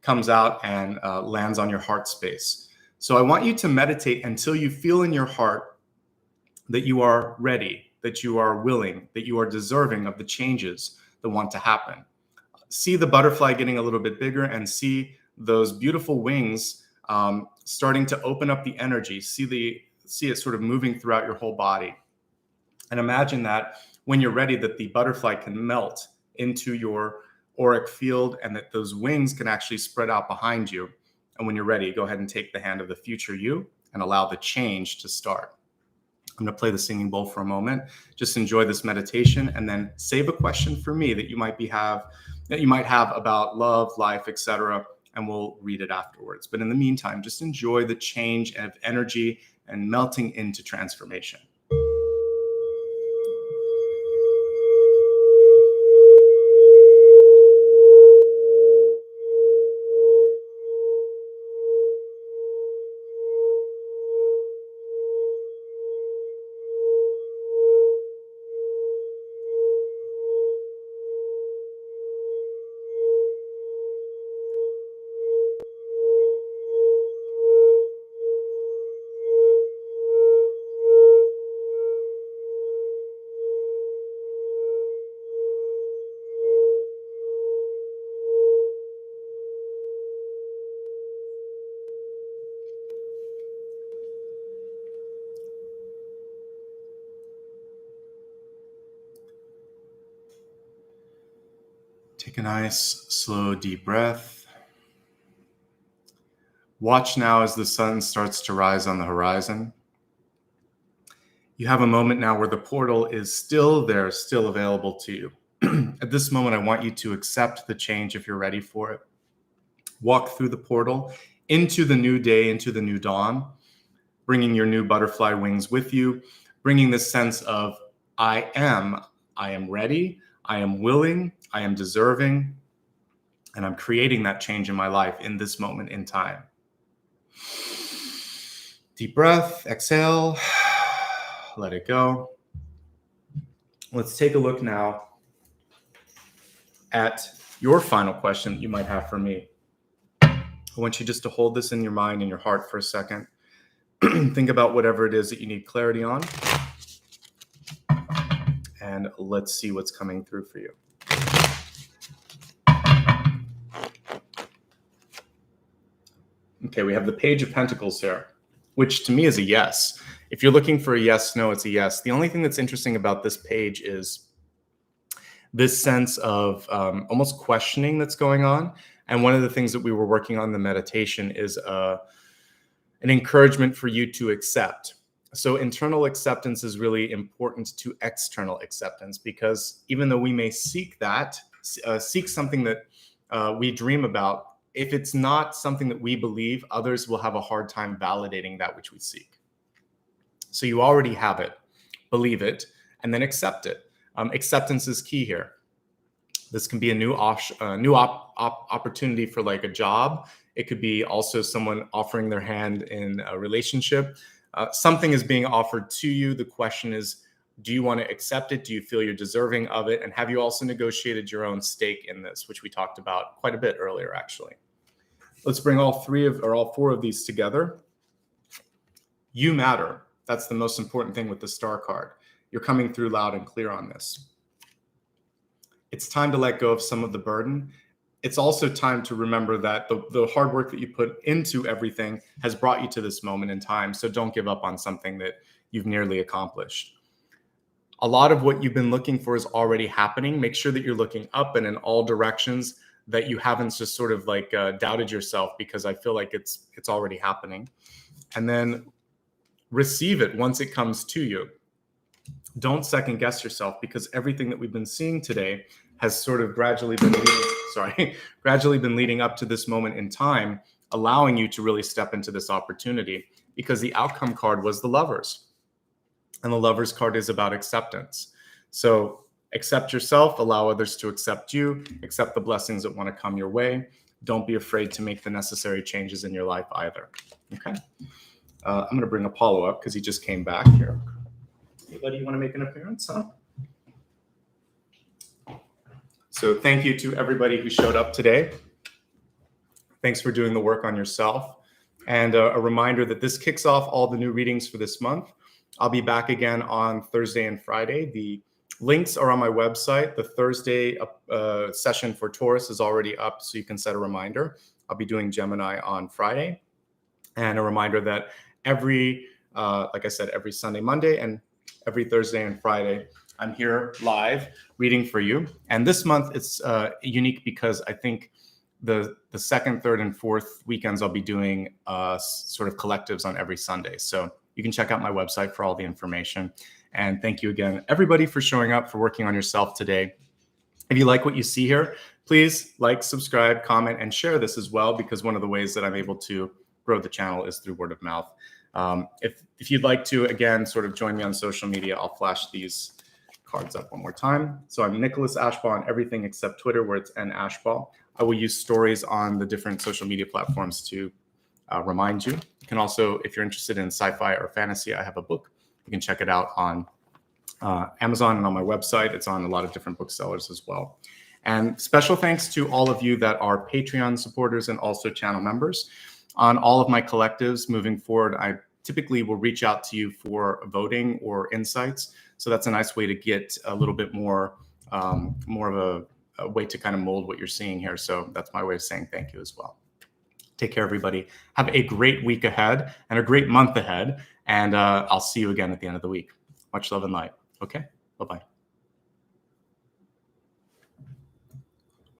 Speaker 1: comes out and lands on your heart space. So I want you to meditate until you feel in your heart that you are ready, that you are willing, that you are deserving of the changes that want to happen. See the butterfly getting a little bit bigger and see those beautiful wings starting to open up the energy. See it sort of moving throughout your whole body. And imagine that when you're ready, that the butterfly can melt into your auric field and that those wings can actually spread out behind you. And when you're ready, go ahead and take the hand of the future you and allow the change to start. I'm going to play the singing bowl for a moment. Just enjoy this meditation and then save a question for me that you might have about love, life, etc. And we'll read it afterwards. But in the meantime, just enjoy the change of energy and melting into transformation. Take a nice, slow, deep breath. Watch now as the sun starts to rise on the horizon. You have a moment now where the portal is still there, still available to you. At this moment, I want you to accept the change if you're ready for it. Walk through the portal into the new day, into the new dawn, bringing your new butterfly wings with you, bringing this sense of I am ready, I am willing, I am deserving, and I'm creating that change in my life in this moment in time. Deep breath, exhale, let it go. Let's take a look now at your final question that you might have for me. I want you just to hold this in your mind and your heart for a second. Think about whatever it is that you need clarity on. And let's see what's coming through for you. Okay, we have the Page of Pentacles here, which to me is a yes. If you're looking for a yes, no, it's a yes. The only thing that's interesting about this page is this sense of almost questioning that's going on. And one of the things that we were working on in the meditation is an encouragement for you to accept. So internal acceptance is really important to external acceptance, because even though we may seek that, seek something that we dream about, if it's not something that we believe, others will have a hard time validating that which we seek. So you already have it, believe it, and then accept it. Acceptance is key here. This can be a new opportunity for like a job. It could be also someone offering their hand in a relationship. Something is being offered to you. The question is, do you want to accept it? Do you feel you're deserving of it? And have you also negotiated your own stake in this, which we talked about quite a bit earlier, actually. Let's bring all four of these together. You matter. That's the most important thing with the Star card. You're coming through loud and clear on this. It's time to let go of some of the burden. It's also time to remember that the hard work that you put into everything has brought you to this moment in time. So don't give up on something that you've nearly accomplished. A lot of what you've been looking for is already happening. Make sure that you're looking up and in all directions, that you haven't just sort of like doubted yourself, because I feel like it's already happening. And then receive it once it comes to you. Don't second guess yourself, because everything that we've been seeing today has sort of gradually been leading up to this moment in time, allowing you to really step into this opportunity, because the outcome card was the Lovers. And the Lovers card is about acceptance. So accept yourself, allow others to accept you, accept the blessings that want to come your way. Don't be afraid to make the necessary changes in your life either. Okay. I'm going to bring Apollo up because he just came back here. Anybody want to make an appearance, huh? So thank you to everybody who showed up today. Thanks for doing the work on yourself. And a reminder that this kicks off all the new readings for this month. I'll be back again on Thursday and Friday. The links are on my website. The Thursday session for Taurus is already up, so you can set a reminder. I'll be doing Gemini on Friday. And a reminder that like I said, every Sunday, Monday, and every Thursday and Friday, I'm here live reading for you. And this month it's unique because I think the second, third, and fourth weekends I'll be doing sort of collectives on every Sunday. So you can check out my website for all the information. And thank you again, everybody, for showing up, for working on yourself today. If you like what you see here, please like, subscribe, comment, and share this as well, because one of the ways that I'm able to grow the channel is through word of mouth. If you'd like to, again, sort of join me on social media, I'll flash these cards up one more time. So I'm Nicholas Ashbaugh on everything except Twitter, where it's Ashbaugh. I will use stories on the different social media platforms to remind you. You can also, if you're interested in sci-fi or fantasy, I have a book. You can check it out on Amazon and on my website. It's on a lot of different booksellers as well. And special thanks to all of you that are Patreon supporters and also channel members. On all of my collectives moving forward, I typically will reach out to you for voting or insights. So that's a nice way to get a little bit more of a way to kind of mold what you're seeing here. So that's my way of saying thank you as well. Take care, everybody. Have a great week ahead and a great month ahead. And I'll see you again at the end of the week. Much love and light. Okay, bye-bye.